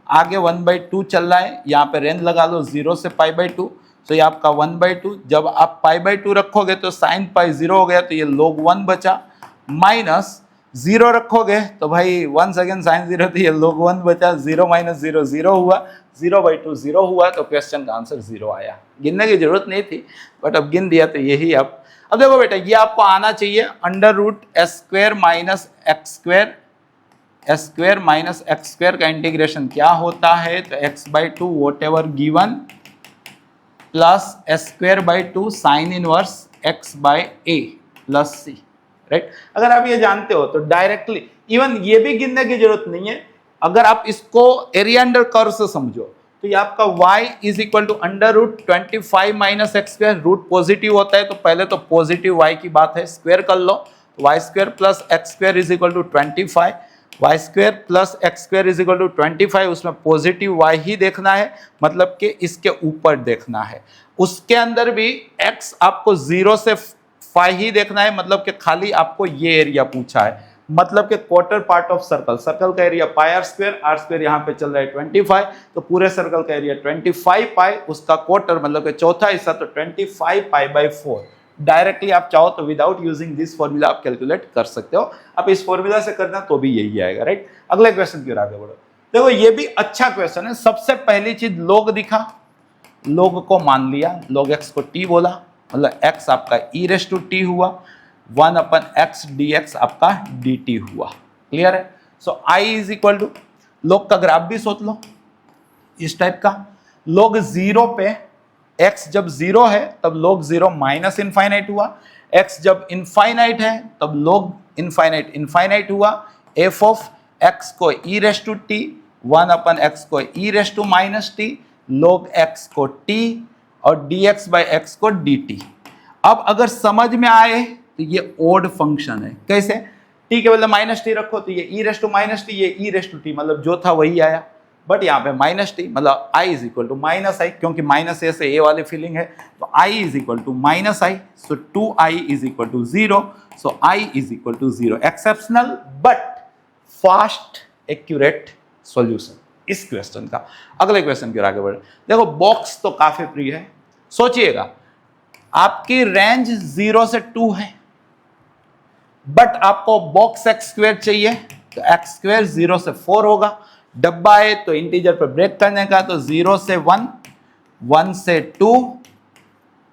आगे 1/2 चल रहा है, यहाँ पे रेंज लगा लो 0 से π/2, तो ये आपका 1/2। जब आप π/2 रखोगे तो साइन पाई 0 हो गया, तो ये log 1 बचा, माइनस 0 रखोगे तो भाई वंस अगेन साइन 0, तो ये log 1 बचा, 0 माइनस 0 0 हुआ, 0/2 0 हुआ, तो क्वेश्चन का आंसर 0 आया। गिनने की जरूरत नहीं थी बट अब गिन दिया तो यही। अब देखो बेटा ये आपको आना चाहिए √s² माइनस x² का इंटीग्रेशन क्या होता है, तो x/2 what ever given plus s²/2 sine inverse x/a plus c, right. अगर आप ये जानते हो तो डायरेक्टली इवन ये भी गिनने की जरूरत नहीं है। अगर आप इसको एरिया अंडर कर्व से समझो तो ये आपका y is equal to √25 minus x², root positive होता है तो पहले तो पॉजिटिव y की बात है, स्क्वायर कर लो, y² plus x² is equal to 25, y² plus x² is equal to 25, उसमें पॉजिटिव y ही देखना है, मतलब कि इसके ऊपर देखना है। उसके अंदर भी x आपको 0 से फाई ही देखना है, मतलब कि खाली आपको ये एरिया पूछा है, मतलब कि quarter part of circle, circle का एरिया पाई आर स्क्वायर यहाँ पे चल रहा है 25, तो पूरे सर्कल का एरिया 25 पाई, उसका क्वार्टर मतलब कि चौथा हिस्सा, तो 25 पाई बाई 4। डायरेक्टली आप चाहो तो विदाउट यूजिंग दिस फॉर्मूला आप कैलकुलेट कर सकते हो, आप इस फॉर्मूला से करना तो भी यही आएगा, राइट। अगले क्वेश्चन की ओर आगे बढ़ो। देखो ये भी अच्छा क्वेश्चन है। सबसे पहली चीज लोग दिखा, लोग को मान लिया, लोग एक्स को टी बोला, मतलब एक्स आपका ई रेस टू टी हुआ, 1/x dx आपका dt हुआ। क्लियर है। सो आई इज इक्वल टू, लोग का ग्राफ भी सोच लो इस टाइप का, लोग जीरो पे, x जब जीरो है तब लोग जीरो माइनस इनफाइनाइट हुआ, x जब इनफाइनाइट है तब लोग इनफाइनाइट इनफाइनाइट हुआ, f ऑफ x को e raise to t, 1/x को e raise to minus t, log x को t और dx बाई x को dt। अब अगर समझ में आए तो ये ओड फंक्शन है। कैसे? t के बदले माइनस टी रखो तो ये e raise to minus t, ये e रेस टू टी, मतलब जो था वही आया, बट यहाँ पे माइनस टी, मतलब i is equal to minus i, क्योंकि माइनस ए से ए वाली फीलिंग है, तो i is equal to minus i, so 2i is equal to 0, so i is equal to 0। Exceptional but fast accurate solution इस question का। अगले question की ओर आगे बढ़े। देखो बॉक्स तो काफी प्रिय है, सोचिएगा आपकी रेंज 0 से 2 है, बट आपको बॉक्स एक्स स्क्वायर चाहिए, तो एक्स स्क्वायर 0 से 4 होगा, डब्बा है तो इंटीजर पर ब्रेक करने का, तो 0 से 1, 1 से 2,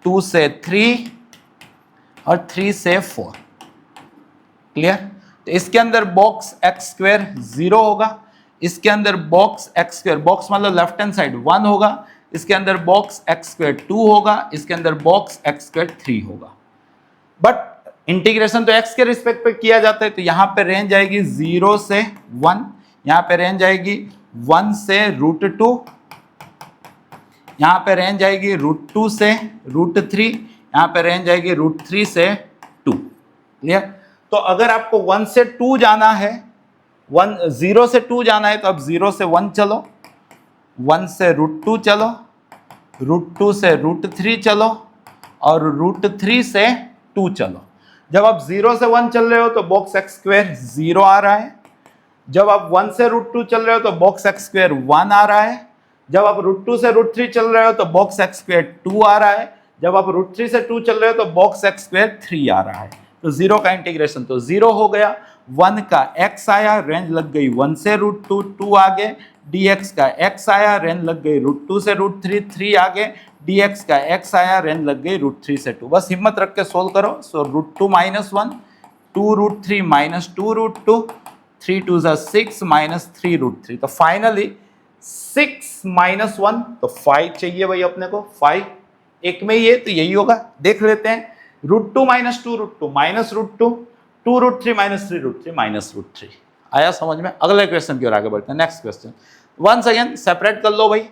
2 से 3 और 3 से 4। क्लियर? तो इसके अंदर बॉक्स एक्स स्क्वायर 0 होगा, इसके अंदर बॉक्स एक्स स्क्वायर, बॉक्स मतलब लेफ्ट हैंड साइड 1 होगा, इसके अंदर बॉक्स एक्स स्क्वायर 2 होगा, इसके अंदर बॉक्स एक्स स्क्वायर 3 होगा। बट इंटीग्रेशन तो एक्स के रिस्पेक्ट पे किया जाता है, तो यहाँ पे रेंज आएगी 0 से 1, यहाँ पे रेंज आएगी 1 से √2, यहाँ पे रेंज आएगी √2 से √3, यहाँ पे रेंज आएगी √3 से 2। क्लियर? तो अगर आपको 1 से 2 जाना है, 0 से 2 जाना है, तो अब 0 से 1 चलो, 1 से √2 चलो, √2 से √3 चलो और √3 से 2 चलो। जब आप 0 से 1 चल रहे हो तो बॉक्स एक्स स्क्वायर 0 आ रहा है, जब आप 1 से √2 चल रहे हो तो बॉक्स एक्स स्क्वायर 1 आ रहा है, जब आप √2 से √3 चल रहे हो तो बॉक्स एक्स स्क्वायर 2 आ रहा है, जब आप √3 से 2 चल रहे हो तो बॉक्स एक्स स्क्वायर 3 आ रहा है। तो 0 का इंटीग्रेशन तो 0 हो गया, 1 का x आया, रेंज लग गई 1 से √2, 2 आगे, dx का x आया, रेंज लग गई √2 से √3, 3 आगे, dx का x आया, रेंज लग गई √3 से 2। बस हिम्मत रख के सोल्व करो। सो √2 - 1, 2 √3 - 2 √2, 3 2 6 -3 √3, तो फाइनली 6 - 1, तो 5 चाहिए भाई अपने को, 5 एक में ही है तो यही होगा। देख लेते हैं, √2 - 2 √2 -√2, 2 √3 - 3 √3 -√3। आया समझ में? अगले क्वेश्चन की ओर आगे बढ़ते हैं। Next question, once again separate कर लो भाई,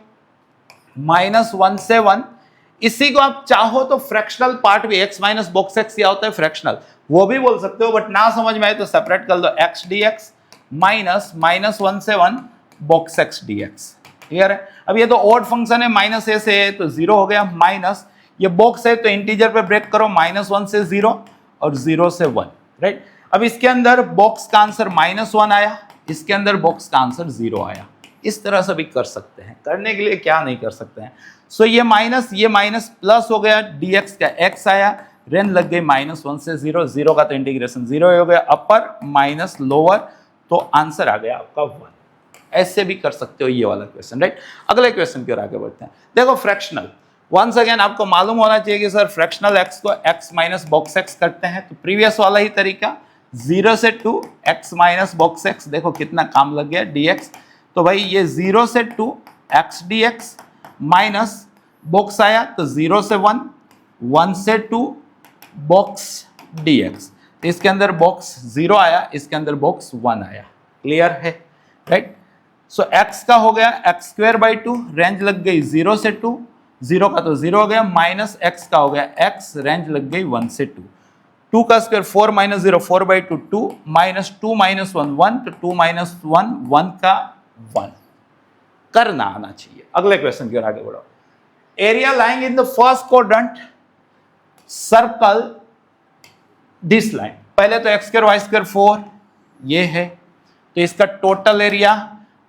-1 से 1, इसी को आप चाहो तो फ्रैक्शनल पार्ट भी, x माइनस बॉक्स एक्स क्या होता है फ्रैक्शनल, वो भी बोल सकते हो, बट ना समझ में आए तो सेपरेट कर लो, x dx माइनस -1 से 1 बॉक्स x dx। क्लियर है? अब ये तो ऑड फंक्शन है, माइनस ए से है तो 0 हो गया, माइनस ये बॉक्स है तो इंटीजर पे ब्रेक करो, -1 से 0 और 0 से 1, राइट। अब इसके अंदर बॉक्स का आंसर -1 आया, इसके अंदर बॉक्स का आंसर 0 आया। इस तरह से भी कर सकते हैं, करने के लिए क्या नहीं कर सकते हैं। सो ये माइनस प्लस हो गया, dx का x आया, रेंज लग गई -1 से 0, 0 का तो इंटीग्रेशन 0 हो गया, अपर माइनस लोअर, तो आंसर आ गया आपका 1। ऐसे भी कर सकते हो ये वाला क्वेश्चन, राइट। अगले क्वेश्चन की ओर आगे बढ़ते हैं। देखो फ्रैक्शनल, वंस अगेन आपको मालूम होना चाहिए कि सर फ्रैक्शनल x को x माइनस बॉक्स x करते हैं, तो प्रीवियस वाला ही तरीका, 0 से 2 x माइनस बॉक्स x, देखो कितना काम लग गया dx, तो भाई ये 0 से 2 x dx माइनस बॉक्स आया तो 0 से 1, 1 से 2 बॉक्स dx, तो इसके अंदर बॉक्स 0 आया, इसके अंदर बॉक्स 1 आया। क्लियर है, राइट। सो x का हो गया x स्क्वायर बाई 2, रेंज लग गई 0 से 2, 0 का तो 0 हो गया, माइनस x का हो गया x, रेंज लग गई 1 से 2, 2 का स्क्वायर 4 - 0 4 बाई 2 2, -2 - 1 1, तो 2 - 1 1 का 1 करना आना चाहिए। अगले क्वेश्चन की ओर आगे बढ़ो। Area lying in the first quadrant circle this line, पहले तो एक्स स्क्वायर वाई स्क्वायर 4 ये है, तो इसका टोटल एरिया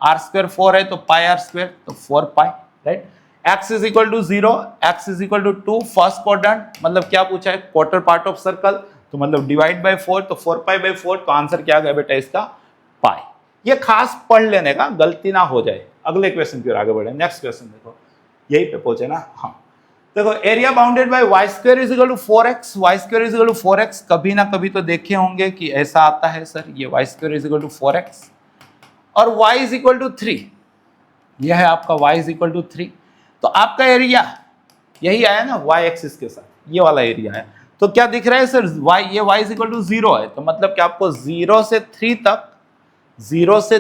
आर स्क्वायर 4 है तो पाई आर स्क्वायर, तो 4 pi, right. X is equal to 0, x is equal to 2, first quadrant, मतलब क्या पूछा है, क्वार्टर पार्ट ऑफ सर्कल, तो मतलब डिवाइड बाय 4, तो 4 पाई बाय 4, तो आंसर क्या आ गया बेटा इसका पाई। ये खास पढ़ लेने का, गलती ना हो जाए। अगले क्वेश्चन की ओर आगे बढ़े, नेक्स्ट क्वेश्चन देखो, यही पे पहुंचे ना। हाँ देखो, area bounded by y square is equal to 4x, y square is equal to 4x, कभी ना कभी तो देखे होंगे कि ऐसा आता है सर, ये y square is equal to 4x और y इज इक्वल टू 3, यह है आपका y इज इक्वल टू 3, तो आपका एरिया यही आया ना y एक्सिस के साथ, ये वाला एरिया है। तो क्या दिख रहा है सर, ये y इज इक्वल टू 0 है, तो मतलब कि आपको 0 से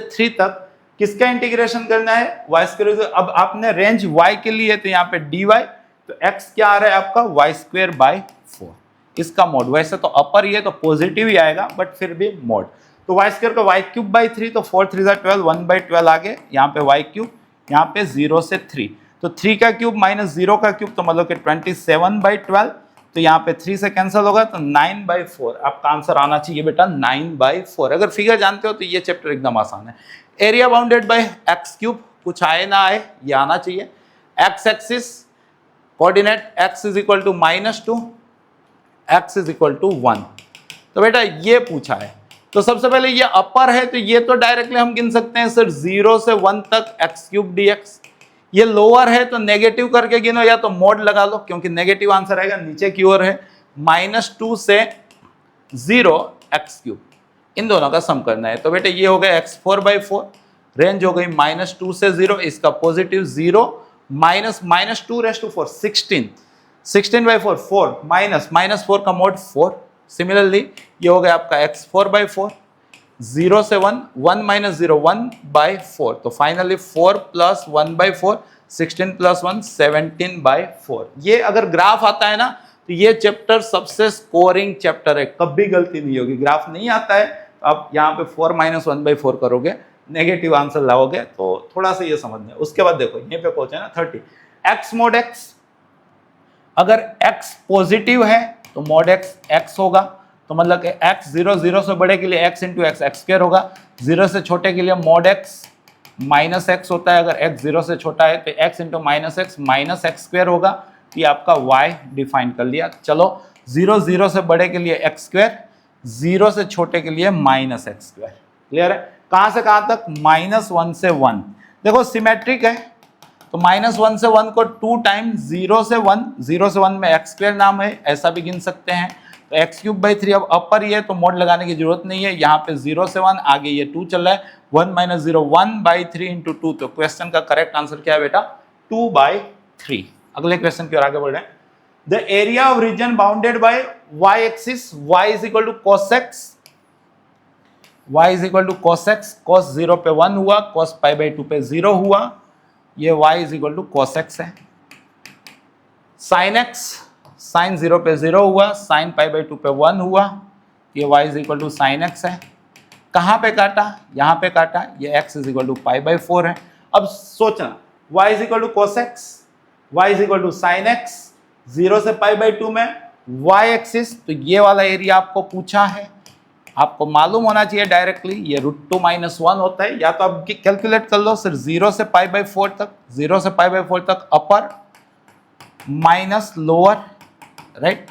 3 तक किसका इंटीग्रेशन करना है, y स्क्वायर। अब आपने रेंज y के लिए, तो यहाँ पे dy, तो x क्या आ रहा है आपका y स्क्वायर बाय 4, इसका मोड। वैसे तो अपर ये तो पॉजिटिव ही आएगा, बट फिर भी मोड, तो y स्क्वायर का y क्यूब बाई 3, तो 4 3 12, 1 बाई 12 आगे, यहाँ पे y क्यूब, यहाँ पे 0 से 3, तो 3 का क्यूब माइनस 0 का क्यूब, तो मतलब कि 27 बाई 12, तो यहाँ पे 3 से कैंसिल होगा, तो 9 बाई 4 आपका आंसर आना चाहिए बेटा, 9 बाई 4। अगर फिगर जानते हो तो ये चैप्टर एकदम आसान है। Area bounded by x cube, कुछ आए ना आए ये आना चाहिए। X axis coordinate x is equal to -2, x is equal to 1, तो बेटा ये पूछा है। तो सबसे पहले ये अपर है, तो ये तो डायरेक्टली हम गिन सकते हैं सर 0 से 1 तक x क्यूब dx। ये लोअर है तो नेगेटिव करके गिनो, या तो मोड लगा लो, क्योंकि नेगेटिव आंसर आएगा, नीचे की ओर है। -2 से 0 x क्यूब, इन दोनों का सम करना है, तो बेटा ये हो गया x4 बाई 4, रेंज हो गई -2 से 0, इसका positive 0 minus -2 raise to 4, 16 by 4, 4 minus 4 का मोड 4। सिमिलरली ये हो गया आपका x4 बाई 4, 0 से 1, 1 माइनस 0, 1 बाई 4, तो finally 4 plus 1 by 4, 16 plus 1, 17 by 4। ये अगर ग्राफ आता है ना, तो ये चैप्टर सबसे स्कोरिंग चैप्टर है, कभी गलती नहीं होगी। ग्राफ नहीं आता है तो आप यहाँ पे 4 माइनस 1 बाई 4 करोगे, नेगेटिव आंसर लाओगे, तो थोड़ा सा ये समझना है। उसके बाद देखो ये पे पहुंचे ना 30, x मोड x, अगर x पॉजिटिव है तो मोड x होगा, तो मतलब कि x 0 से बड़े के लिए x इंटू एक्स स्क्वायर होगा, 0 से छोटे के लिए मोड x माइनस x होता है, अगर x 0 से छोटा है तो x into minus x square होगा। ये आपका y डिफाइन कर लिया। चलो 0 से बड़े के लिए x स्क्वायर, 0 से छोटे के लिए माइनस एक्स स्क्वायर, क्लियर है। कहां से कहां तक, -1 से 1, देखो सिमेट्रिक है, तो -1 से 1 को 2 टाइम्स 0 से 1 में x स्क्वायर नाम है, ऐसा भी गिन सकते हैं। तो x क्यूब बाई 3, अब अपर ये तो मोड लगाने की जरूरत नहीं है, यहाँ पे 0 से 1, आगे ये 2 चल रहा है, 1 माइनस 0, 1 बाई 3 इंटू 2, तो क्वेश्चन का करेक्ट आंसर क्या है बेटा, 2 बाई 3। अगले क्वेश्चन की ओर आगे बढ़ रहे हैं। The area of region bounded by y axis, y is equal to cos x, y is equal to cos x, cos 0 पे 1 हुआ, cos पाई बाई 2 पे 0 हुआ, ये y is equal to cos x है। sin x, sin 0 पे 0 हुआ, sin pi by 2 पे 1 हुआ, ये y is equal to sin x है। कहाँ पे काटा, यहाँ पे काटा, ये x is equal to pi by 4 है। अब सोचना, y is equal to cos x, y is equal to sin x, 0 से पाई बाई 2 में y एक्सिस, तो ये वाला एरिया आपको पूछा है, आपको मालूम होना चाहिए डायरेक्टली, ये √2 - 1 होता है, या तो आप कैलकुलेट कर लो सिर्फ 0 से पाई बाई 4 तक, 0 से पाई बाई 4 तक अपर माइनस लोअर, राइट।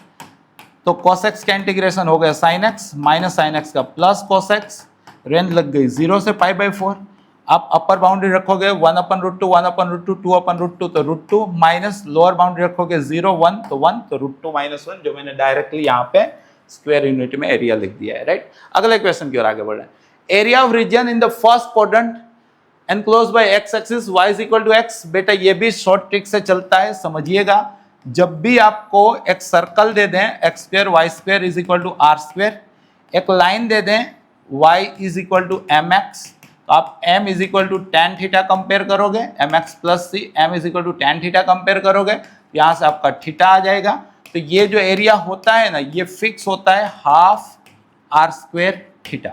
तो cos x का इंटीग्रेशन हो गया sin x, minus sin x का प्लस cos x, रेंज लग गई 0 से पाई बाई 4, आप अपर बाउंड्री रखोगे 1/√2, 1/√2, 2/√2, तो √2, माइनस लोअर बाउंड्री रखोगे 0 1, तो 1, तो √2 - 1, जो मैंने डायरेक्टली यहाँ पे स्क्वायर यूनिट में एरिया लिख दिया है, राइट। अगले क्वेश्चन की ओर आगे बढ़ रहे हैं। Area of region in the first quadrant enclose by x axis, y is equal to x, बेटा ये भी शॉर्ट ट्रिक से चलता है, समझिएगा। जब भी आपको एक सर्कल दे दें x square y square is equal to r square, एक लाइन दे दें y is equal to mx, तो आप m is equal to tan theta compare करोगे, mx plus c, m is equal to tan theta compare करोगे, यहाँ से आपका थीटा आ जाएगा। तो ये जो एरिया होता है ना, ये फिक्स होता है हाफ r स्क्वायर थीटा।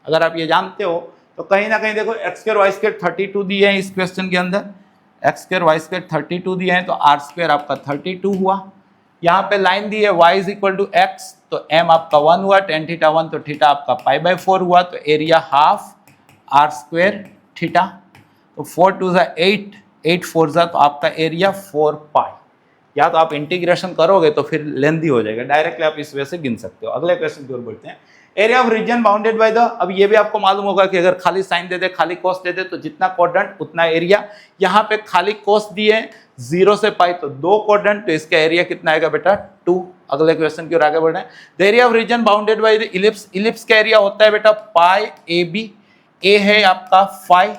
अगर आप ये जानते हो तो कहीं ना कहीं देखो x स्क्वायर y स्क्वायर 32 दिए हैं इस क्वेश्चन के अंदर, x स्क्वायर y स्क्वायर 32 दिए हैं, तो r स्क्वायर आपका 32 हुआ। यहाँ पे लाइन दी है y is equal to x, तो m आपका 1 हुआ, tan थीटा 1, तो थीटा आपका पाई/4 हुआ, तो area half r square theta, तो 4 2 ज़ा 8, 8 4 ज़ा, तो आपका एरिया 4 पाई। या तो आप इंटीग्रेशन करोगे तो फिर लेंथी हो जाएगा, डायरेक्टली आप इस वे से गिन सकते हो। अगले क्वेश्चन की ओर बढ़ते हैं। Area of region bounded by the, अब ये भी आपको मालूम होगा कि अगर खाली साइन दे दे, खाली कोस दे दे, तो जितना क्वाड्रेंट उतना एरिया। यहाँ पे खाली कोस दिए 0 से पाई, तो 2 क्वाड्रेंट, तो इसका एरिया कितना आएगा बेटा 2। अगले क्वेश्चन की ओर आगे बढ़ रहे हैं। The area of region bounded by the ellipse, ellipse का एरिया होता है बेटा पाई ए बी, ए है आपका 5,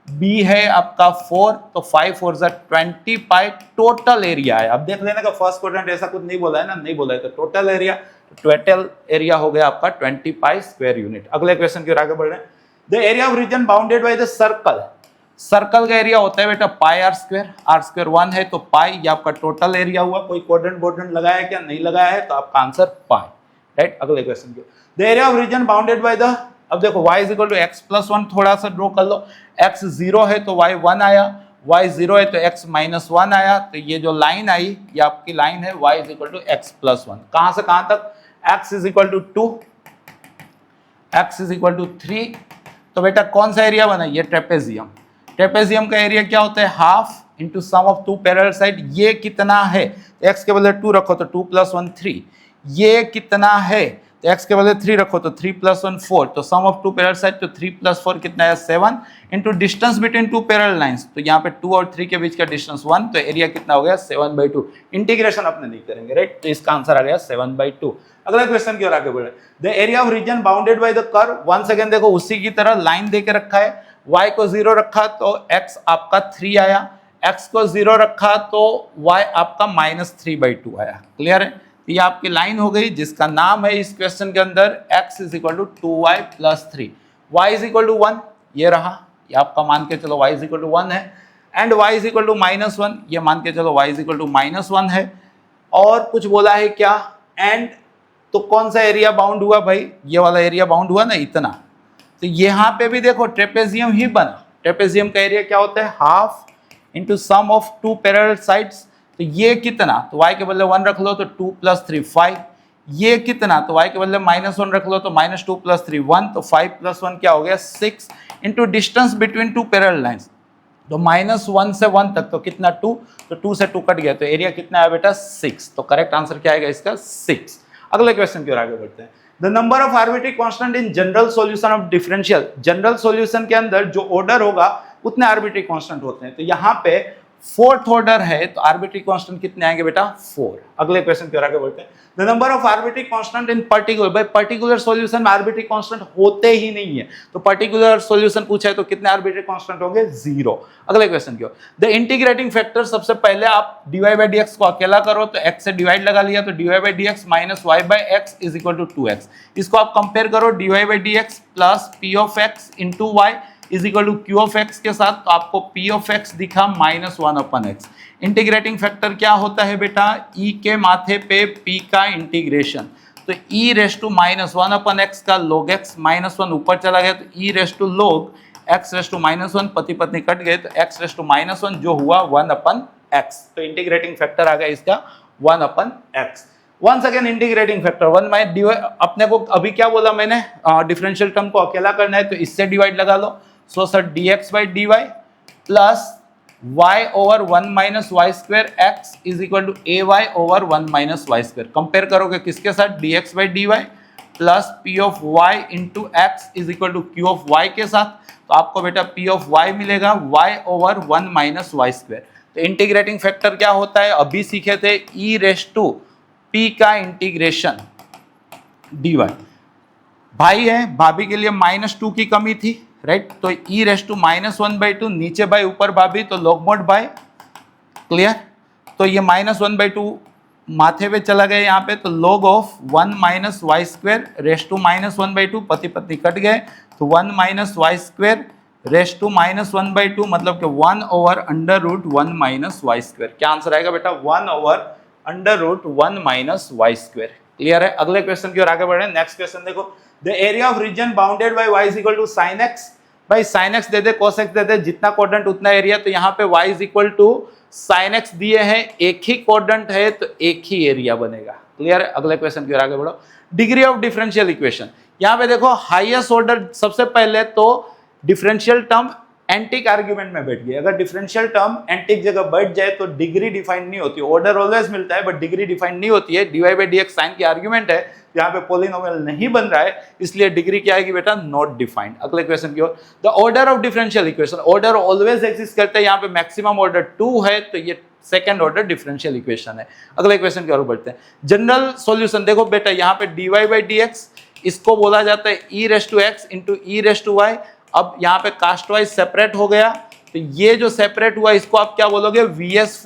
बी है आपका 4, तो 5 4 ज़ा 20 पाई टोटल एरिया है। अब देख लेना का फर्स्ट क्वाड्रेंट ऐसा कुछ नहीं बोला है ना, नहीं बोला है, तो टोटल एरिया, टोटल एरिया हो गया आपका 20 पाई स्क्वायर यूनिट। अगले क्वेश्चन की ओर आगे बढ़ रहे हैं। The area of region bounded by the circle, circle का एरिया होता है बेटा पाई आर स्क्वायर 1 है, तो पाई ये आपका टोटल एरिया हुआ। कोई क्वाड्रेंट बोड्रेंट लगाया है क्या? नहीं लगाया है, तो आपका आंसर पाई, राइट। अगले क्वेश्चन की, the area of region bounded by the, अब देखो y is equal to x plus 1, थोड़ा सा ड्रॉ कर लो। x 0 है तो y 1 आया, y 0 है तो x माइनस 1 आया, तो ये जो लाइन आई ये आपकी लाइन है y is equal to x plus 1। कहां से कहां तक? x is equal to 2, x is equal to 3, तो बेटा कौन सा एरिया बना? ये ट्रेपेजियम। ट्रेपेजियम का एरिया क्या होता है? Half into sum of two parallel side. ये कितना है? x के बदले 2 रखो तो 2 + 1 3। ये कितना है? तो x के बदले 3 रखो तो 3 + 1 4, तो सम ऑफ टू पैरेलल साइड, तो 3 + 4 कितना है? 7 into distance between two parallel lines, तो यहाँ पे 2 और 3 के बीच का डिस्टेंस 1, तो एरिया कितना हो गया? 7/2। इंटीग्रेशन अपने नहीं करेंगे, राइट, तो इसका आंसर आ गया 7/2। अगला क्वेश्चन की ओर आगे बढ़े। The area of region bounded by the curve, once again देखो उसी की तरह लाइन देके रखा है, y को 0 रखा तो x आपका 3 आया, x को 0 रखा तो y आपका -3/2 आया। क्लियर है? ये आपकी लाइन हो गई जिसका नाम है इस क्वेश्चन के अंदर x is equal to 2y + 3, y is equal to 1, ये रहा, ये आपका मान के चलो y इज इक्वल टू 1 है, and y is equal to -1, ये मान के चलो y इज इक्वल टू -1 है। और कुछ बोला है क्या? एंड, तो कौन सा एरिया बाउंड हुआ भाई? ये वाला एरिया बाउंड हुआ ना, इतना। तो यहाँ पे भी देखो ट्रेपेजियम ही बना। ट्रेपेजियम का एरिया क्या होता है? Half into sum of two parallel sides, तो ये कितना? तो y के बदले 1 रख लो तो 2 + 3 5। ये कितना? तो y के बदले -1 रख लो तो -2 + 3 1, तो 5 + 1 क्या हो गया? 6 into distance between two parallel lines, तो -1 से 1 तक, तो कितना? 2, तो 2 से 2 कट गया, तो एरिया कितना है बेटा? 6। तो करेक्ट आंसर क्या आएगा इसका? 6। अगले क्वेश्चन की ओर आगे बढ़ते हैं। The number of arbitrary constant in general solution of differential, general solution के अंदर जो ऑर्डर होगा उतने आर्बिट्री कांस्टेंट होते हैं। तो यहाँ पे 4th ऑर्डर है, तो आर्बिट्री कांस्टेंट कितने आएंगे बेटा? 4। अगले क्वेश्चन की ओर आगे बढ़ते हैं। The number of arbitrary constant in particular, भाई पर्टिकुलर सॉल्यूशन में आर्बिट्री कांस्टेंट होते ही नहीं है, तो पर्टिकुलर सॉल्यूशन पूछा है तो कितने आर्बिट्री कांस्टेंट होंगे? 0। अगले क्वेश्चन की ओर। द इंटीग्रेटिंग फैक्टर, सबसे पहले आप dy/dx को अकेला करो तो x से डिवाइड लगा लिया, तो dy/dx - y/x is equal to 2x। इसको आप कंपेयर करो dy/dx plus p of x into y is equal to q of x के साथ, तो आपको p ऑफ x दिखा -1/x। इंटीग्रेटिंग फैक्टर क्या होता है बेटा? e के माथे पे p का इंटीग्रेशन, तो e रेस टू -1/x का log x, -1 ऊपर चला गया तो e raise to log x raise to -1, पति पत्नी कट गए तो x रेस टू -1 जो हुआ 1/x। तो इंटीग्रेटिंग फैक्टर आ गया इसका 1/x। Once again integrating factor 1 अपने को अभी क्या बोला मैंने? डिफरेंशियल टर्म को अकेला करना है तो इससे डिवाइड लगा लो, so sir dx/dy plus y over 1 - y² x is equal to ay over 1 - y²। Compare करोगे किसके साथ? dx/dy plus p of y into x is equal to q of y के साथ, तो आपको बेटा p ऑफ y मिलेगा y over 1 - y²। तो इंटीग्रेटिंग फैक्टर क्या होता है? अभी सीखे थे e रेस टू p का इंटीग्रेशन dy। भाई है, भाभी के लिए -2 की कमी थी, राइट, तो e रेस टू -1/2, नीचे बाय ऊपर भाभी, तो log mod बाय, क्लियर। तो ये -1/2 माथे पे चला गया यहाँ पे, तो log of 1 - y² raise to -1/2, पति पत्नी कट गए, तो 1 - y² रेस टू -1/2, मतलब कि 1 ओवर √1 - y²। क्या आंसर आएगा बेटा? 1 ओवर √1 - y²। क्लियर है? अगले क्वेश्चन की ओर आगे बढ़े। नेक्स्ट क्वेश्चन देखो। The area of region bounded by y is equal to sin x, भाई sin x दे दे, cos x दे दे, जितना क्वाड्रेंट उतना एरिया, तो यहाँ पे y is equal to sine x दिए हैं, एक ही क्वाड्रेंट है तो एक ही एरिया बनेगा। क्लियर है? अगले क्वेश्चन की ओर आगे बढ़ो। डिग्री ऑफ डिफरेंशियल इक्वेशन, यहाँ पे देखो हाईएस्ट ऑर्डर, सबसे पहले तो डिफरेंशियल टर्म एंटिक आर्ग्यूमेंट में बैठ गई। अगर डिफरेंशियल टर्म एंटिक जगह बैठ जाए तो डिग्री डिफाइन नहीं होती, ऑर्डर ऑलवेज मिलता है बट डिग्री डिफाइन नहीं होती है। dy by dx साइन की आर्ग्यूमेंट है, यहाँ पे पॉलिनोमियल नहीं बन रहा है, इसलिए डिग्री क्या आएगी बेटा? Not defined. अगले क्वेश्चन की ओर। The order of differential equation, order always exist करता है, यहाँ पे मैक्सिमम ऑर्डर 2 है तो ये सेकंड ऑर्डर डिफरेंशियल इक्वेशन है। अगले क्वेश्चन की ओर बढ़ते हैं। जनरल सॉल्यूशन देखो बेटा, यहाँ पे dy by dx इसको बोला जाता है e raise to x into e raise to y। अब यहाँ पे कास्ट वाइज सेपरेट हो गया, तो ये जो सेपरेट हुआ इसको आप क्या बोलोगे? vs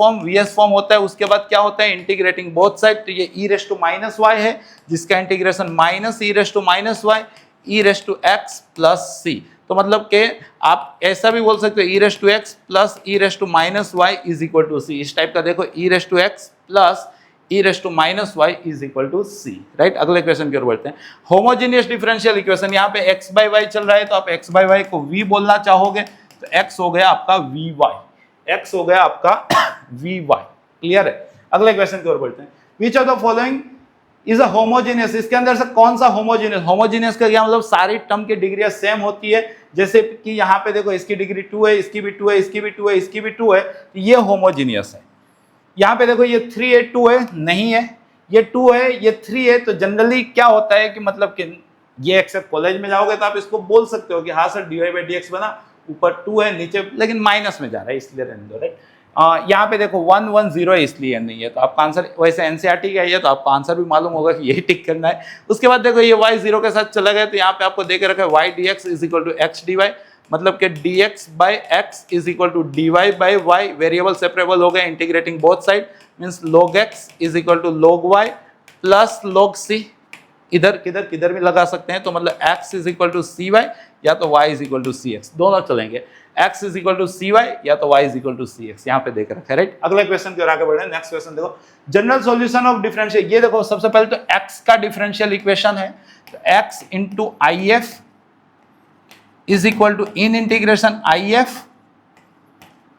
फॉर्म होता है। उसके बाद क्या होता है? इंटीग्रेटिंग बोथ साइड, तो ये e raise to minus y है जिसका integration minus e raise to minus y e raise to x plus c। तो मतलब के आप ऐसा भी बोल सकते हो e raise to x plus e raise to minus y is equal to c। इस टाइप का देखो e raise to x plus e raise to minus y is equal to c। Right? अगले क्वेश्चन की ओर बढ़ते हैं। Homogeneous differential equation, यहाँ पे x बाई वाई चल रहा है तो आप x बाई वाई को v बोलना चाहोगे तो x हो गया आपका vy, x हो गया आपका vy। क्लियर है? अगले क्वेश्चन की ओर बढ़ते हैं। Which of the following is a homogeneous, इसके अंदर से कौन सा होमोजेनियस? होमोजेनियस का क्या मतलब? सारी टर्म की डिग्री सेम होती है। जैसे कि यहाँ पे देखो इसकी डिग्री 2 है, इसकी भी 2 है, इसकी भी 2 है, इसकी भी 2 है, तो ये होमोजेनियस है। यहाँ पे देखो ये 3 है, 2 है, नहीं है, ये 2 है, ये 3 है, तो जनरली क्या होता है कि मतलब कि ये एक्सेप्ट कॉलेज में जाओगे तो आप इसको बोल सकते हो कि हाँ सर dy by dx बना, ऊपर 2 है, नीचे लेकिन माइनस में जा रहा है इसलिए रहने दो। राइट? यहाँ पे देखो 1 1 0 है इसलिए नहीं है, तो आपका आंसर वैसे एनसीईआरटी का है तो आपका आंसर भी मालूम होगा कि यही टिक करना है। उसके बाद देखो ये y 0 के साथ चला गया, तो यहाँ पे आपको दे के रखा है y dx is equal to x dy, मतलब कि dx by x is equal to dy by y। Variable separable हो गए, integrating both side means log x is equal to log y plus log c। इधर किधर भी लगा सकते हैं, तो मतलब x is equal to cy या तो y is equal to cx, दोनों चलेंगे। x is equal to cy या तो y is equal to cx, यहाँ पे देख रखा है। राइट? अगले क्वेश्चन की ओर आगे बढ़े। नेक्स्ट क्वेश्चन देखो, जनरल सॉल्यूशन ऑफ डिफरेंशियल। ये देखो सबसे पहले तो x का डिफरेंशियल इक्वेशन है, तो x into if is equal to in integration if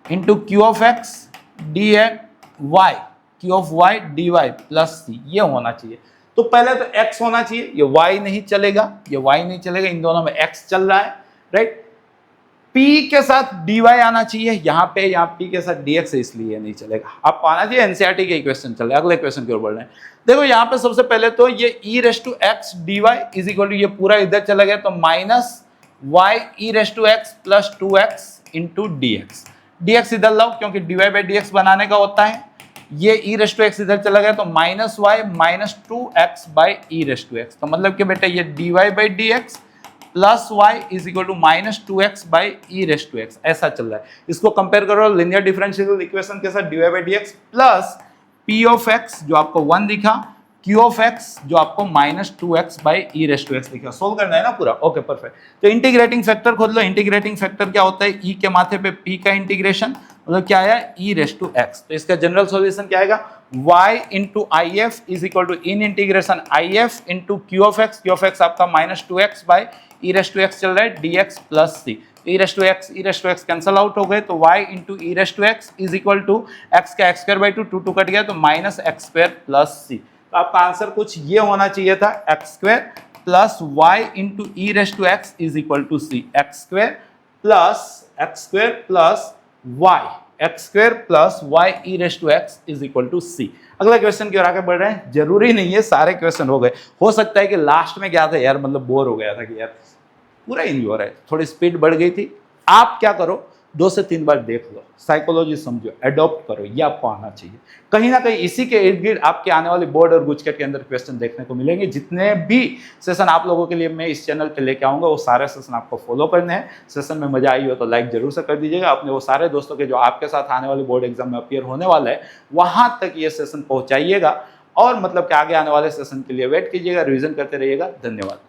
into q of x dy q of y dy plus c, ये होना चाहिए। तो पहले तो x होना चाहिए, ये y नहीं चलेगा, ये y नहीं चलेगा, इन दोनों में x चल रहा है। राइट? p के साथ dy आना चाहिए, यहाँ पे यहाँ p के साथ dx है इसलिए नहीं चलेगा। अब आना चाहिए एनसीईआरटी के इक्वेशन चल रहे हैं। अगले क्वेश्चन की ओर बढ़ रहे हैं। देखो यहाँ पे सबसे पहले तो ये e raise to x dy is equal to, ये पूरा इधर चला गया तो minus y e raise to x plus 2x into dx इधर लाओ क्योंकि dy बाई dx बनाने का होता है। ये e रेस टू x इधर चला गया तो minus y minus 2x by e raise to x, तो मतलब कि बेटा ये dy by dx plus y is equal to minus 2x by e raise to x, ऐसा चल रहा है। इसको कंपेयर करो लिनियर डिफरेंशियल इक्वेशन के साथ, dy by dx plus p of x जो आपको 1 दिखा, q ऑफ x जो आपको minus 2x by e raise to x दिखा। सोल्व करना है ना पूरा? Okay perfect. तो इंटीग्रेटिंग फैक्टर खोल लो। इंटीग्रेटिंग फैक्टर क्या होता है? e के माथे पे p का इंटीग्रेशन, मतलब क्या आया? e raise to x। तो इसका जनरल सॉल्यूशन क्या आएगा? y into if is equal to in integration if into q of x आपका minus 2x by e raise to x चल रहा है dx plus c। e raise to x cancel out हो गए, तो y into e raise to x is equal to x का x square by 2 cut गया तो minus x square plus c। तो आपका आंसर कुछ ये होना चाहिए था, x square plus y into e raise to x is equal to c। x square plus y e raise to x is equal to c। अगला question की ओर आगे बढ़ रहे हैं। जरूरी नहीं है सारे क्वेश्चन हो गए, हो सकता है कि लास्ट में क्या था यार, मतलब बोर हो गया था कि यार पूरा इन हो रहा है, थोड़ी स्पीड बढ़ गई थी। आप क्या करो, 2 से 3 बार देख लो, साइकोलॉजी समझो, एडॉप्ट करो, ये आपको आना चाहिए। कहीं ना कहीं इसी के इर्द गिर्द आपके आने वाले बोर्ड और गुजकेट के अंदर क्वेश्चन देखने को मिलेंगे। जितने भी सेशन आप लोगों के लिए मैं इस चैनल पे लेके आऊंगा वो सारे सेशन आपको फॉलो करने हैं। सेशन में मजा आई हो तो लाइक जरूर से कर दीजिएगा। अपने वो सारे दोस्तों के जो आपके साथ आने वाले बोर्ड एग्जाम में अपीयर होने वाला है वहां तक ये सेशन पहुंचाइएगा, और मतलब कि आगे आने वाले सेशन के लिए वेट कीजिएगा, रिविजन करते रहिएगा। धन्यवाद।